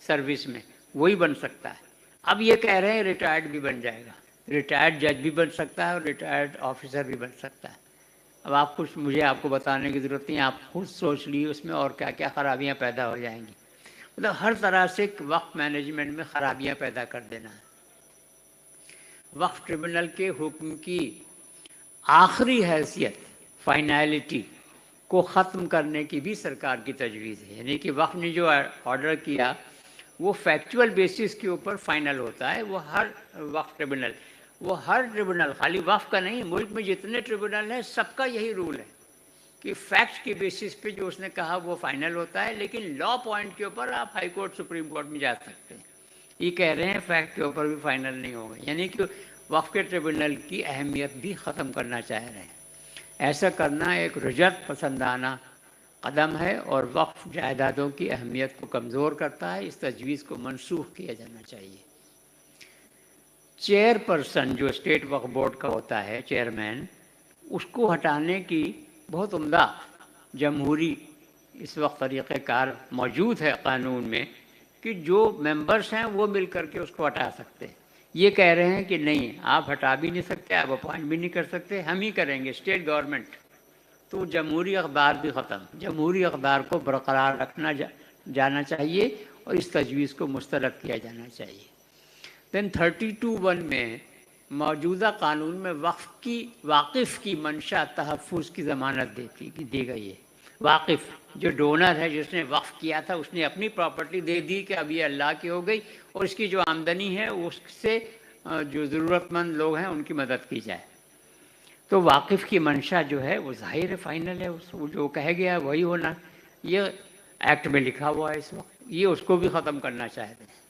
[SPEAKER 2] सर्विस में, वही बन सकता है। अब ये कह रहे हैं रिटायर्ड भी बन जाएगा, रिटायर्ड जज भी बन सकता है और रिटायर्ड ऑफिसर भी बन सकता है। अब आप कुछ मुझे आपको बताने की ज़रूरत नहीं, आप खुद सोच लीजिए उसमें और क्या क्या खराबियां पैदा हो जाएंगी। मतलब हर तरह से वक्फ मैनेजमेंट में खराबियां पैदा कर देना है। वक्फ ट्रिब्यूनल के हुक्म की आखिरी हैसियत, फाइनलिटी को ख़त्म करने की भी सरकार की तजवीज़ है। यानी कि वक्फ ने जो ऑर्डर किया वो फैक्चुअल बेसिस के ऊपर फाइनल होता है। वो हर वक्फ ट्रिब्यूनल, वो हर ट्रिब्यूनल, खाली वक्फ का नहीं, मुल्क में जितने ट्रिब्यूनल हैं सबका यही रूल है कि फैक्ट्स के बेसिस पे जो उसने कहा वो फाइनल होता है, लेकिन लॉ पॉइंट के ऊपर आप हाई कोर्ट सुप्रीम कोर्ट में जा सकते हैं। ये कह रहे हैं फैक्ट के ऊपर भी फाइनल नहीं होगा, यानी कि वक्फ के ट्रिब्यूनल की अहमियत भी ख़त्म करना चाह रहे हैं। ऐसा करना एक रजत पसंदाना कदम है और वक्फ जायदादों की अहमियत को कमज़ोर करता है। इस तजवीज़ को मनसूख किया जाना चाहिए। चेयरपर्सन जो स्टेट वक्फ बोर्ड का होता है, चेयरमैन, उसको हटाने की बहुत उम्दा जमहूरी इस वक्त तरीक़ेकार मौजूद है कानून में कि जो मेंबर्स हैं वो मिल करके उसको हटा सकते हैं। ये कह रहे हैं कि नहीं, आप हटा भी नहीं सकते, आप अपॉइंट भी नहीं कर सकते, हम ही करेंगे, स्टेट गवर्नमेंट। तो जमहूरी अक़दार भी ख़त्म। जमहूरी अक़दार को बरकरार रखना जाना चाहिए और इस तजवीज़ को मुस्तरद किया जाना चाहिए। दैन 32(1) में मौजूदा कानून में वक्फ की वाकिफ़ की मंशा तहफ़्फ़ुज़ की ज़मानत दी गई है। वाकिफ़ जो डोनर है, जिसने वक्फ किया था, उसने अपनी प्रॉपर्टी दे दी कि अब ये अल्लाह की हो गई और इसकी जो आमदनी है उससे जो ज़रूरतमंद लोग हैं उनकी मदद की जाए। तो वाकिफ़ की मंशा जो है वो ज़ाहिर है फाइनल है, उसको जो कह गया वही होना, ये एक्ट में लिखा हुआ है इस वक्त। ये उसको भी ख़त्म करना चाहते हैं।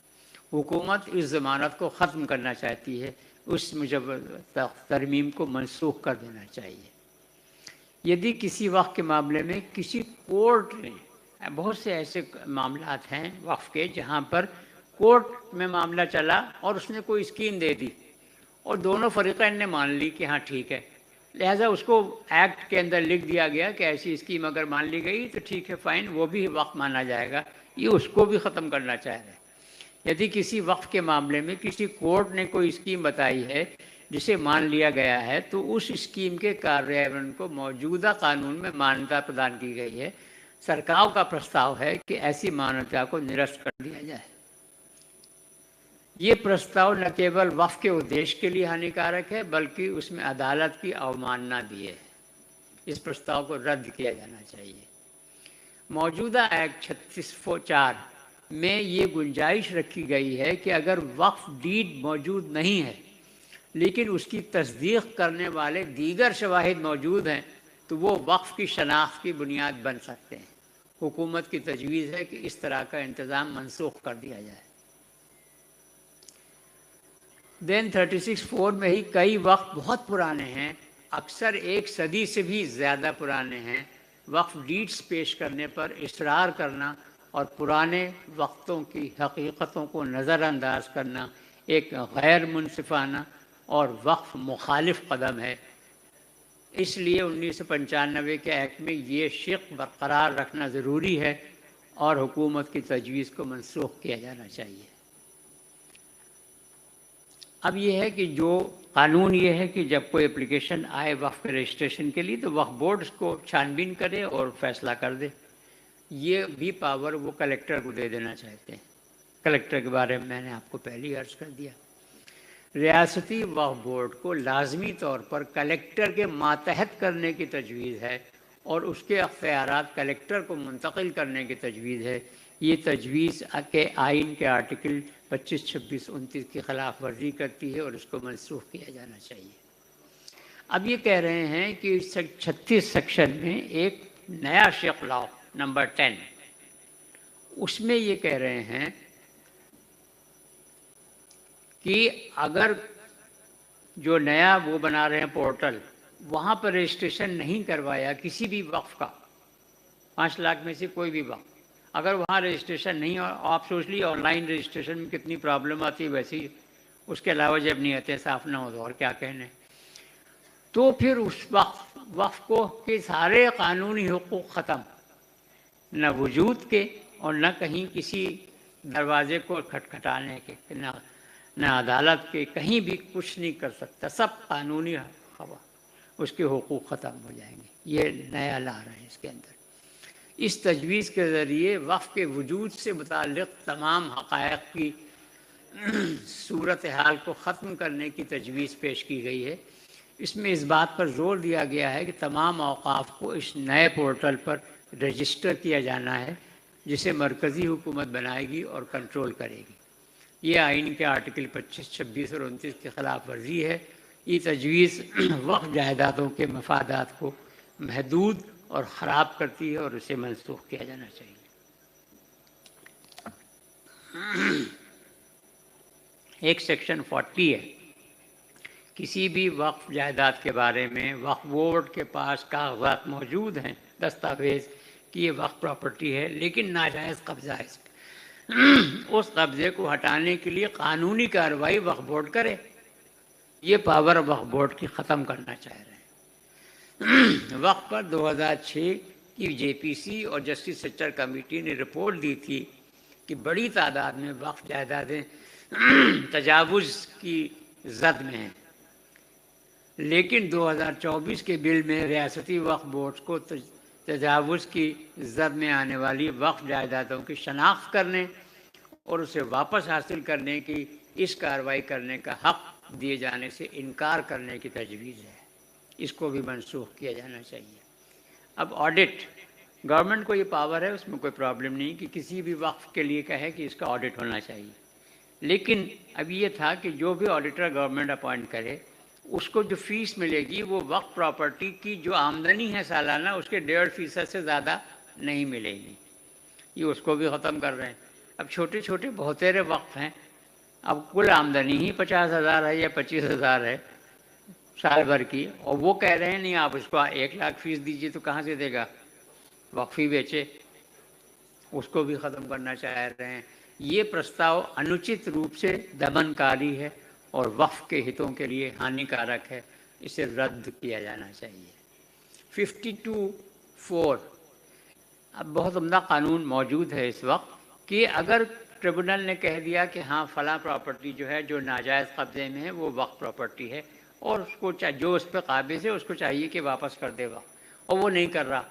[SPEAKER 2] हुकूमत इस ज़मानत को ख़त्म करना चाहती है, उस मुजब तरमीम को मनसूख कर देना चाहिए। यदि किसी वक्फ के मामले में किसी कोर्ट ने, बहुत से ऐसे मामलात हैं वक्फ के जहाँ पर कोर्ट में मामला चला और उसने कोई स्कीम दे दी और दोनों फरीक़ैन ने मान ली कि हाँ ठीक है, लिहाजा उसको एक्ट के अंदर लिख दिया गया कि ऐसी स्कीम अगर मान ली गई तो ठीक है, फ़ाइन, वो भी वक्फ माना जाएगा। ये उसको भी ख़त्म करना चाह रहे हैं। यदि किसी वक्फ के मामले में किसी कोर्ट ने कोई स्कीम बताई है जिसे मान लिया गया है, तो उस स्कीम के कार्यान्वयन को मौजूदा कानून में मान्यता प्रदान की गई है। सरकार का प्रस्ताव है कि ऐसी मान्यता को निरस्त कर दिया जाए। ये प्रस्ताव न केवल वक्फ के उद्देश्य के लिए हानिकारक है बल्कि उसमें अदालत की अवमानना भी है। इस प्रस्ताव को रद्द किया जाना चाहिए। मौजूदा एक्ट 36(4) में ये गुंजाइश रखी गई है कि अगर वक्फ डीड मौजूद नहीं है लेकिन उसकी तस्दीक करने वाले दीगर शवाहिद मौजूद हैं तो वो वक्फ की शनाख्त की बुनियाद बन सकते हैं। हुकूमत की तजवीज़ है कि इस तरह का इंतज़ाम मनसूख कर दिया जाए। दैन 36(4) में ही कई वक्फ बहुत पुराने हैं, अक्सर एक सदी से भी ज़्यादा पुराने हैं। वक्फ डीड्स पेश करने पर इसरार करना और पुराने वक्तों की हकीकतों को नज़रअंदाज करना एक गैर मुनसिफाना और वक्फ मुखालिफ कदम है। इसलिए 1995 के एक्ट में ये शिक बरकरार रखना ज़रूरी है और हुकूमत की तजवीज़ को मनसूख किया जाना चाहिए। अब ये है कि जो कानून ये है कि जब कोई एप्लीकेशन आए वक्फ के रजिस्ट्रेशन के लिए तो वक्फ बोर्ड उसको छानबीन करे और फैसला कर दे। ये भी पावर वो कलेक्टर को दे देना चाहते हैं। कलेक्टर के बारे में मैंने आपको पहले ही अर्ज़ कर दिया। रियासती वक्फ बोर्ड को लाजमी तौर पर कलेक्टर के मातहत करने की तजवीज़ है और उसके अख्तियारात कलेक्टर को मुंतकिल करने की तजवीज़ है। ये तजवीज़ के आइन के आर्टिकल 25, 26, 29 की खिलाफ वर्जी करती है और इसको मनसूख किया जाना चाहिए। अब ये कह रहे हैं कि 36 सेक्शन में एक नया शेख लॉ नंबर 10, उसमें ये कह रहे हैं कि अगर जो नया वो बना रहे हैं पोर्टल, वहाँ पर रजिस्ट्रेशन नहीं करवाया किसी भी वक्फ का, 5 लाख में से कोई भी वक्फ, अगर वहाँ रजिस्ट्रेशन नहीं, और आप सोच लीजिए ऑनलाइन रजिस्ट्रेशन में कितनी प्रॉब्लम आती है, वैसे उसके अलावा जब नहीं आते साफ ना हो तो और क्या कहने, तो फिर उस वक्फ को के सारे कानूनी हुकूक ख़त्म, न वजूद के और न कहीं किसी दरवाजे को खटखटाने के, न अदालत के, कहीं भी कुछ नहीं कर सकता, सब कानूनी हवा उसके हुकूक ख़त्म हो जाएंगे। ये नया ला रहे हैं इसके अंदर। इस तजवीज़ के ज़रिए वक्फ के वजूद से मुताल्लिक़ तमाम हक़ाइक़ की सूरत हाल को ख़त्म करने की तजवीज़ पेश की गई है। इसमें इस बात पर जोर दिया गया है कि तमाम औक़ाफ़ को इस नए पोर्टल पर रजिस्टर किया जाना है जिसे मरकज़ी हुकूमत बनाएगी और कंट्रोल करेगी। ये आइन के आर्टिकल 25, 26 और 29 की खिलाफ वर्जी है। ये तजवीज़ वक्फ जायदादों के मफादात को महदूद और ख़राब करती है और उसे मनसूख किया जाना चाहिए। एक सेक्शन 40 है, किसी भी वक्फ जायदाद के बारे में वक्फ बोर्ड के पास कागजात मौजूद हैं, दस्तावेज़ कि ये वक्फ प्रॉपर्टी है लेकिन नाजायज़ कब्ज़ा है, उस कब्ज़े को हटाने के लिए कानूनी कार्रवाई वक्फ बोर्ड करे। ये पावर वक्फ बोर्ड की ख़त्म करना चाह रहे हैं। वक्फ पर 2006 की जेपीसी और जस्टिस सच्चर कमेटी ने रिपोर्ट दी थी कि बड़ी तादाद में वक्फ जायदादें तजावुज़ की जद में हैं, लेकिन 2024 के बिल में रियासती वक्फ बोर्ड को तजावुज़ की जद में आने वाली वक्फ जायदादों की शनाख्त करने और उसे वापस हासिल करने की इस कार्रवाई करने का हक़ दिए जाने से इनकार करने की तजवीज़ है। इसको भी मनसूख किया जाना चाहिए। अब ऑडिट, गवर्नमेंट को ये पावर है, उसमें कोई प्रॉब्लम नहीं कि किसी भी वक्फ के लिए कहे कि इसका ऑडिट होना चाहिए, लेकिन अब ये था कि जो भी ऑडिटर गवर्नमेंट अपॉइंट करे उसको जो फ़ीस मिलेगी वो वक्फ प्रॉपर्टी की जो आमदनी है सालाना उसके 1.5% से ज़्यादा नहीं मिलेगी। ये उसको भी ख़त्म कर रहे हैं। अब छोटे छोटे बहुतेरे वक्फ हैं, अब कुल आमदनी ही 50,000 है या 25,000 है साल भर की, और वो कह रहे हैं नहीं आप उसको 1 लाख फ़ीस दीजिए, तो कहाँ से देगा? वक्फ़ी बेचे, उसको भी ख़त्म करना चाह रहे हैं। ये प्रस्ताव अनुचित रूप से दमनकारी है और वक्फ के हितों के लिए हानिकारक है, इसे रद्द किया जाना चाहिए। 52(4) अब बहुत उम्दा कानून मौजूद है इस वक्त कि अगर ट्रिब्यूनल ने कह दिया कि हाँ फ़लाँ प्रॉपर्टी जो है जो नाजायज़ कब्ज़े में है वो वक्फ प्रॉपर्टी है और उसको जो उस पर काबिज़ है उसको चाहिए कि वापस कर दे वक्फ, और वो नहीं कर रहा,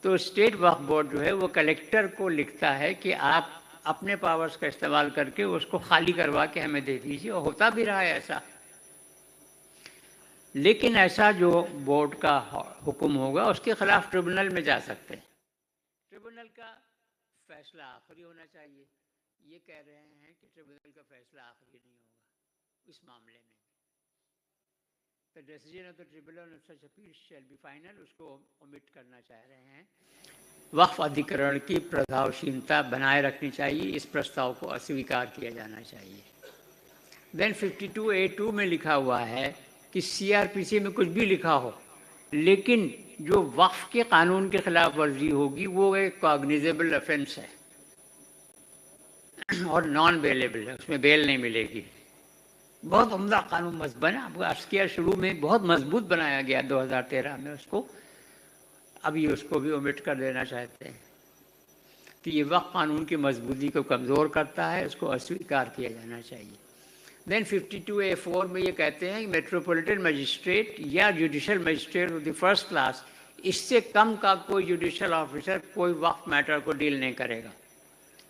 [SPEAKER 2] तो स्टेट वक्फ बोर्ड जो है वो कलेक्टर को लिखता है कि आप अपने पावर्स का इस्तेमाल करके उसको खाली करवा के हमें दे दीजिए, और होता भी रहा है ऐसा। लेकिन ऐसा जो बोर्ड का हुक्म होगा उसके खिलाफ ट्रिब्यूनल में जा सकते हैं। ट्रिब्यूनल का फैसला आखिरी होना चाहिए। ये कह रहे हैं कि ट्रिब्यूनल का फैसला आखिरी नहीं होगा इस मामले में। The decision of the tribunal on such appeal shall be final, उसको ओमिट करना चाह रहे हैं। वक्फ अधिकरण की प्रभावशीलता बनाए रखनी चाहिए, इस प्रस्ताव को अस्वीकार किया जाना चाहिए। देन 52(a)(2) में लिखा हुआ है कि CRPC में कुछ भी लिखा हो, लेकिन जो वक्फ के कानून के खिलाफ वर्जी होगी वो एक कॉग्निजेबल ऑफेंस है और नॉन बेलेबल है, उसमें बेल नहीं मिलेगी। बहुत उम्दा कानून मजबूत बना, आपको अर्ज़ किया शुरू में, बहुत मजबूत बनाया गया 2013 में उसको, अभी उसको भी ओमिट कर देना चाहते हैं। तो ये वक्फ कानून की मजबूती को कमज़ोर करता है, उसको अस्वीकार किया जाना चाहिए। देन 52(a)(4) में ये कहते हैं कि मेट्रोपॉलिटन मजिस्ट्रेट या judicial magistrate of the first class, इससे कम का कोई जुडिशल ऑफिसर कोई वक्फ मैटर को डील नहीं करेगा।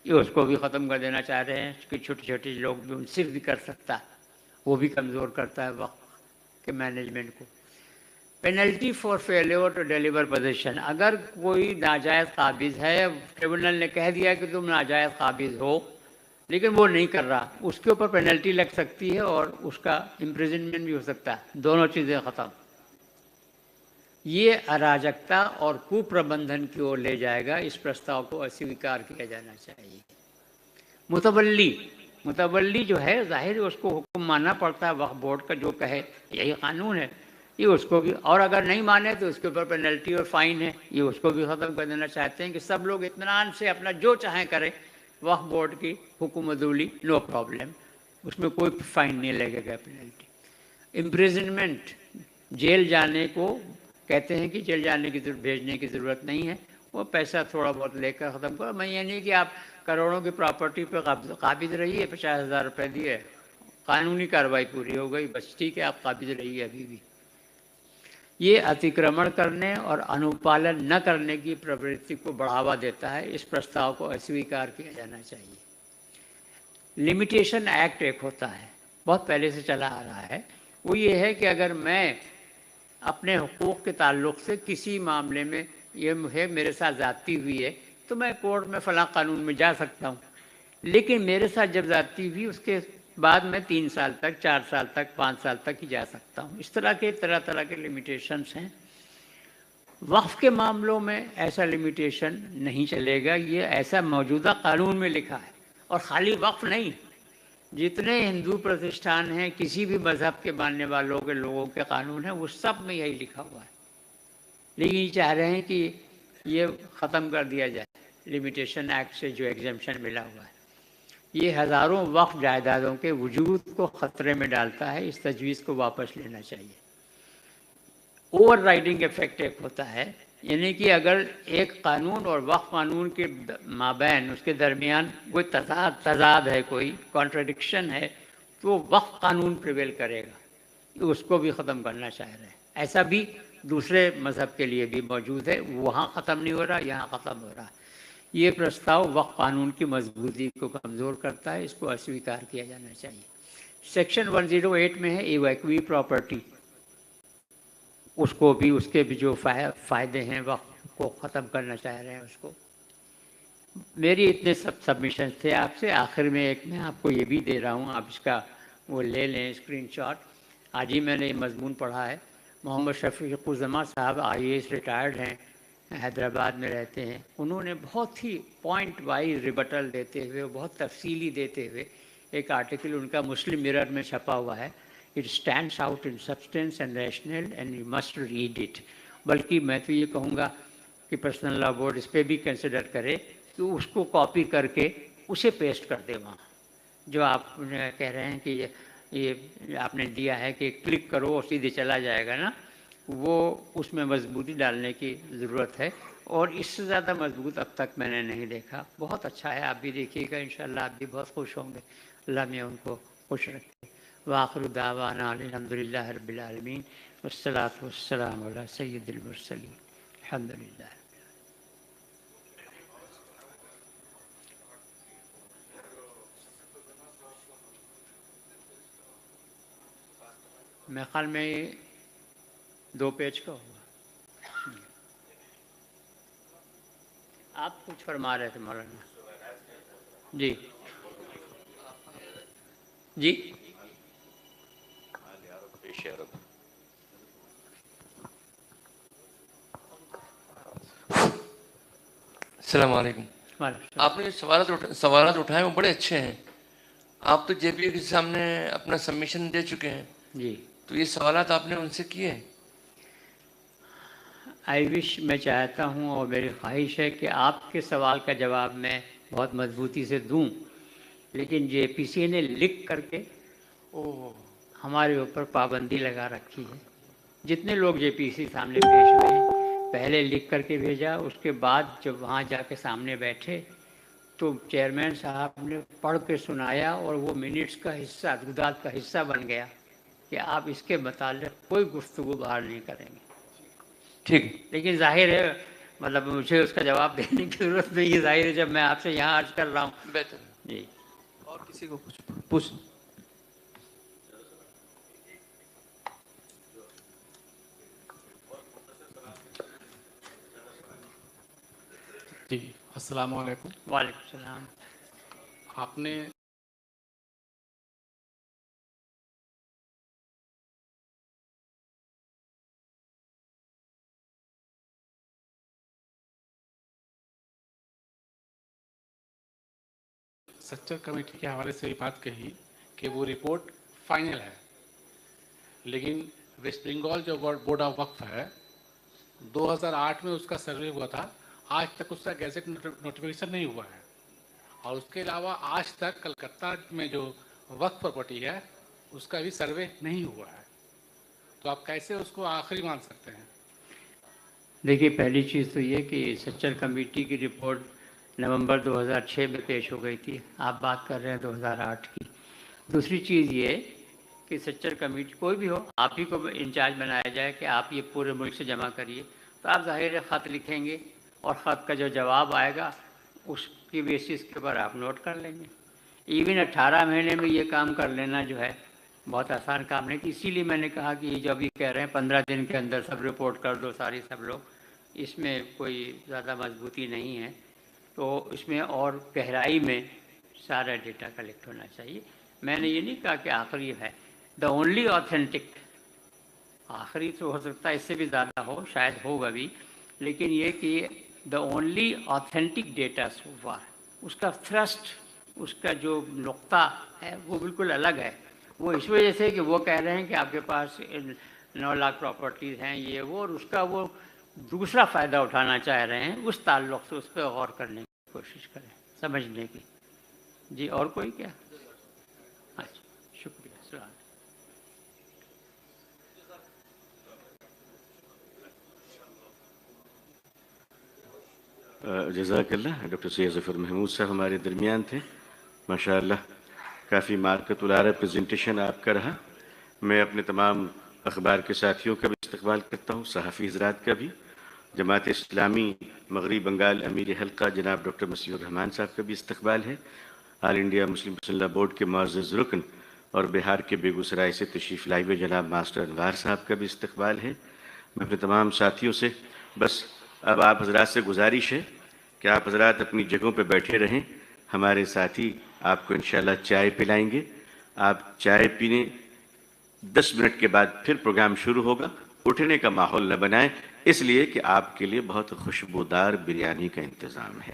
[SPEAKER 2] ये उसको भी ख़त्म कर देना चाह रहे हैं कि छोटे छोटे लोग भी उनसे भी कर सकता है, वो भी कमज़ोर करता है वक्फ के मैनेजमेंट को। Penalty for failure to deliver possession, अगर कोई नाजायज़ काबिज़ है, ट्रिब्यूनल ने कह दिया कि तुम नाजायज़ काबिज़ हो लेकिन वो नहीं कर रहा, उसके ऊपर पेनल्टी लग सकती है और उसका इम्प्रिजनमेंट भी हो सकता है। दोनों चीज़ें ख़त्म। ये अराजकता और कुप्रबंधन की ओर ले जाएगा, इस प्रस्ताव को अस्वीकार किया जाना चाहिए। मुतवल्ली जो है ज़ाहिर उसको हुक्म मानना पड़ता है, वक्फ बोर्ड का जो कहे यही कानून है, ये उसको भी, और अगर नहीं माने तो उसके ऊपर पेनल्टी और फाइन है, ये उसको भी ख़त्म कर देना चाहते हैं कि सब लोग इत्मीनान से अपना जो चाहें करें, वक्फ बोर्ड की हुकूमतूली नो प्रॉब्लम, उसमें कोई फाइन नहीं लगेगा, पेनल्टी। इम्प्रिजनमेंट, जेल जाने को कहते हैं कि जेल जाने की भेजने की ज़रूरत नहीं है, वो पैसा थोड़ा बहुत लेकर ख़त्म करो। मैं ये नहीं कि आप करोड़ों की प्रॉपर्टी पर काबिज़ रहिए, 50,000 रुपये दिए, कानूनी कार्रवाई पूरी हो गई, बस ठीक है आप काबिज़ रहिए अभी भी। ये अतिक्रमण करने और अनुपालन न करने की प्रवृत्ति को बढ़ावा देता है, इस प्रस्ताव को अस्वीकार किया जाना चाहिए। लिमिटेशन एक्ट एक होता है, बहुत पहले से चला आ रहा है, वो ये है कि अगर मैं अपने हुकूक़ के ताल्लुक़ से किसी मामले में ये है मेरे साथ ज़्यादती हुई है तो मैं कोर्ट में फलां कानून में जा सकता हूँ। लेकिन मेरे साथ जब ज़्यादती हुई उसके बाद मैं 3 साल तक, 4 साल तक, 5 साल तक ही जा सकता हूँ। इस तरह के तरह तरह के लिमिटेशंस हैं। वक्फ के मामलों में ऐसा लिमिटेशन नहीं चलेगा, ये ऐसा मौजूदा कानून में लिखा है। और खाली वक्फ नहीं, जितने हिंदू प्रतिष्ठान हैं, किसी भी मज़हब के मानने वालों के लोगों के कानून हैं, वो सब में यही लिखा हुआ है। लेकिन ये चाह रहे हैं कि ये ख़त्म कर दिया जाए, लिमिटेशन एक्ट से जो एग्जेम्पशन मिला हुआ है। ये हज़ारों वक्फ जायदादों के वजूद को ख़तरे में डालता है। इस तजवीज़ को वापस लेना चाहिए। ओवर राइडिंग इफेक्ट एक होता है, यानी कि अगर एक कानून और वक्फ कानून के माबैन, उसके दरमियान कोई तजाद है, कोई कॉन्ट्रडिक्शन है, तो वक्फ कानून प्रिवेल करेगा। उसको भी ख़त्म करना चाह रहे हैं। ऐसा भी दूसरे मज़हब के लिए भी मौजूद है। वहाँ ख़त्म नहीं हो रहा, यहाँ ख़त्म हो रहा। ये प्रस्ताव वक्फ कानून की मजबूती को कमज़ोर करता है। इसको अस्वीकार किया जाना चाहिए। सेक्शन 108 में है इवैक्वी प्रॉपर्टी, उसको भी, उसके भी जो फ़ायदे हैं वक्फ को ख़त्म करना चाह रहे हैं उसको। मेरी इतने सबमिशन थे आपसे। आखिर में एक मैं आपको ये भी दे रहा हूँ, आप इसका वो ले लें स्क्रीनशॉट। आज ही मैंने ये मजमून पढ़ा है। मोहम्मद शफीक़ुज़्ज़मा साहब IAS रिटायर्ड हैं, हैदराबाद में रहते हैं। उन्होंने बहुत ही पॉइंट वाइज रिबटल देते हुए, बहुत तफसीली देते हुए एक आर्टिकल उनका मुस्लिम मिरर में छपा हुआ है। It stands out in substance and rational and you must read it. बल्कि मैं तो ये कहूँगा कि पर्सनल लॉ बोर्ड इस पर भी कंसिडर करे कि उसको कॉपी करके उसे पेस्ट कर दे वहाँ। जो आप कह रहे हैं कि ये आपने दिया है कि क्लिक करो और सीधे चला जाएगा ना, वो उसमें मजबूती डालने की ज़रूरत है। और इससे ज़्यादा मजबूत अब तक मैंने नहीं देखा। बहुत अच्छा है, आप भी देखिएगा, इंशाल्लाह आप भी बहुत खुश होंगे। अल्लाह में उनको खुश रखे। वाखिर दावाना अल्हम्दुलिल्लाह रब्बिल आलमीन वस्सलातु वस्सलामु अला सय्यिदिल मुरसलीन अल्हम्दुलिल्लाह। मेरे ख्याल में 2 पेज का होगा। आप कुछ फरमा रहे थे मौलाना जी? जी
[SPEAKER 3] अस्सलाम वालेकुम। आपने जो सवाल उठाए वो बड़े अच्छे हैं। आप तो JPA के सामने अपना सबमिशन दे चुके हैं
[SPEAKER 2] जी।
[SPEAKER 3] तो ये सवालात आपने उनसे किए?
[SPEAKER 2] आई विश, मैं चाहता हूँ और मेरी ख्वाहिश है कि आपके सवाल का जवाब मैं बहुत मजबूती से दूं, लेकिन JPC ने लिख करके हमारे ऊपर पाबंदी लगा रखी है। जितने लोग JPC सामने पेश हुए हैं, पहले लिख करके भेजा, उसके बाद जब वहाँ जाके सामने बैठे तो चेयरमैन साहब ने पढ़ के सुनाया और वो मिनट्स का हिस्सा, रुदात का हिस्सा बन गया कि आप इसके मुताल्लिक़ कोई गुफ्तगू बाहर नहीं करेंगे।
[SPEAKER 3] ठीक।
[SPEAKER 2] लेकिन जाहिर है, मतलब मुझे उसका जवाब देने की ज़रूरत नहीं है। जाहिर है जब मैं आपसे यहाँ अर्ज कर रहा हूँ।
[SPEAKER 3] बेहतर
[SPEAKER 2] जी।
[SPEAKER 3] और किसी को पूछ।
[SPEAKER 4] जी अस्सलाम वालेकुम।
[SPEAKER 2] वालेकुम सलाम।
[SPEAKER 4] आपने सच्चर कमेटी के हवाले से ये बात कही कि वो रिपोर्ट फाइनल है, लेकिन वेस्ट बंगाल जो बोर्ड ऑफ वक्फ है 2008 में उसका सर्वे हुआ था, आज तक उसका गैजेट नोटिफिकेशन नहीं हुआ है। और उसके अलावा आज तक कलकत्ता में जो वक्फ प्रॉपर्टी है उसका भी सर्वे नहीं हुआ है। तो आप कैसे उसको आखिरी मान सकते हैं?
[SPEAKER 2] देखिए, पहली चीज़ तो ये कि सच्चर कमेटी की रिपोर्ट नवंबर 2006 में पेश हो गई थी। आप बात कर रहे हैं 2008 की। दूसरी चीज़ ये कि सच्चर कमेटी कोई भी हो, आप ही को इंचार्ज बनाया जाए कि आप ये पूरे मुल्क से जमा करिए, तो आप ज़ाहिर है ख़त लिखेंगे और ख़त का जो जवाब आएगा उसकी बेसिस के ऊपर आप नोट कर लेंगे। इवन 18 महीने में ये काम कर लेना जो है बहुत आसान काम नहीं। इसीलिए मैंने कहा कि जो अभी कह रहे हैं 15 दिन के अंदर सब रिपोर्ट कर दो सारी सब लोग, इसमें कोई ज़्यादा मजबूती नहीं है। तो इसमें और गहराई में सारा डेटा कलेक्ट होना चाहिए। मैंने ये नहीं कहा कि आखिरी है, द ओनली ऑथेंटिक, आखिरी तो हो सकता है इससे भी ज़्यादा हो, शायद होगा भी, लेकिन ये कि the only authentic data so far, उसका थ्रस्ट, उसका जो नुक्ता है वो बिल्कुल अलग है। वो इस वजह से कि वो कह रहे हैं कि आपके पास 9 लाख प्रॉपर्टीज़ हैं ये वो, और उसका वो दूसरा फ़ायदा उठाना चाह रहे हैं, उस ताल्लुक़ से उस पर गौर करने की कोशिश करें, समझने की। जी और कोई क्या? अच्छा, शुक्रिया। सलाम।
[SPEAKER 1] जज़ाकल्लाह। डॉक्टर सैयद ज़फ़र महमूद साहब हमारे दरमियान थे। माशाअल्लाह काफ़ी मार्कतुल प्रेजेंटेशन आपका रहा। मैं अपने तमाम अखबार के साथियों का भी इस्तकबाल करता हूँ, सहाफ़ी हज़रात का भी। जमात इस्लामी मगरबी बंगाल अमीर हल्का जनाब डॉक्टर मसीहुर रहमान साहब का भी इस्तकबाल है। ऑल इंडिया मुस्लिम मसल्ला बोर्ड के मुअज़्ज़ज़ रुकन और बिहार के बेगूसराय से तशरीफ़ लाए हुए जनाब मास्टर अनवार साहब का भी इस्तकबाल है। मैं अपने तमाम साथियों से बस अब आप हज़रात से गुजारिश है कि आप हज़रात अपनी जगहों पर बैठे रहें। हमारे साथी आपको इंशाअल्लाह चाय पिलाएंगे। आप चाय पीने 10 मिनट के बाद फिर प्रोग्राम शुरू होगा। उठने का माहौल न बनाएं, इसलिए कि आपके लिए बहुत खुशबूदार बिरयानी का इंतज़ाम है।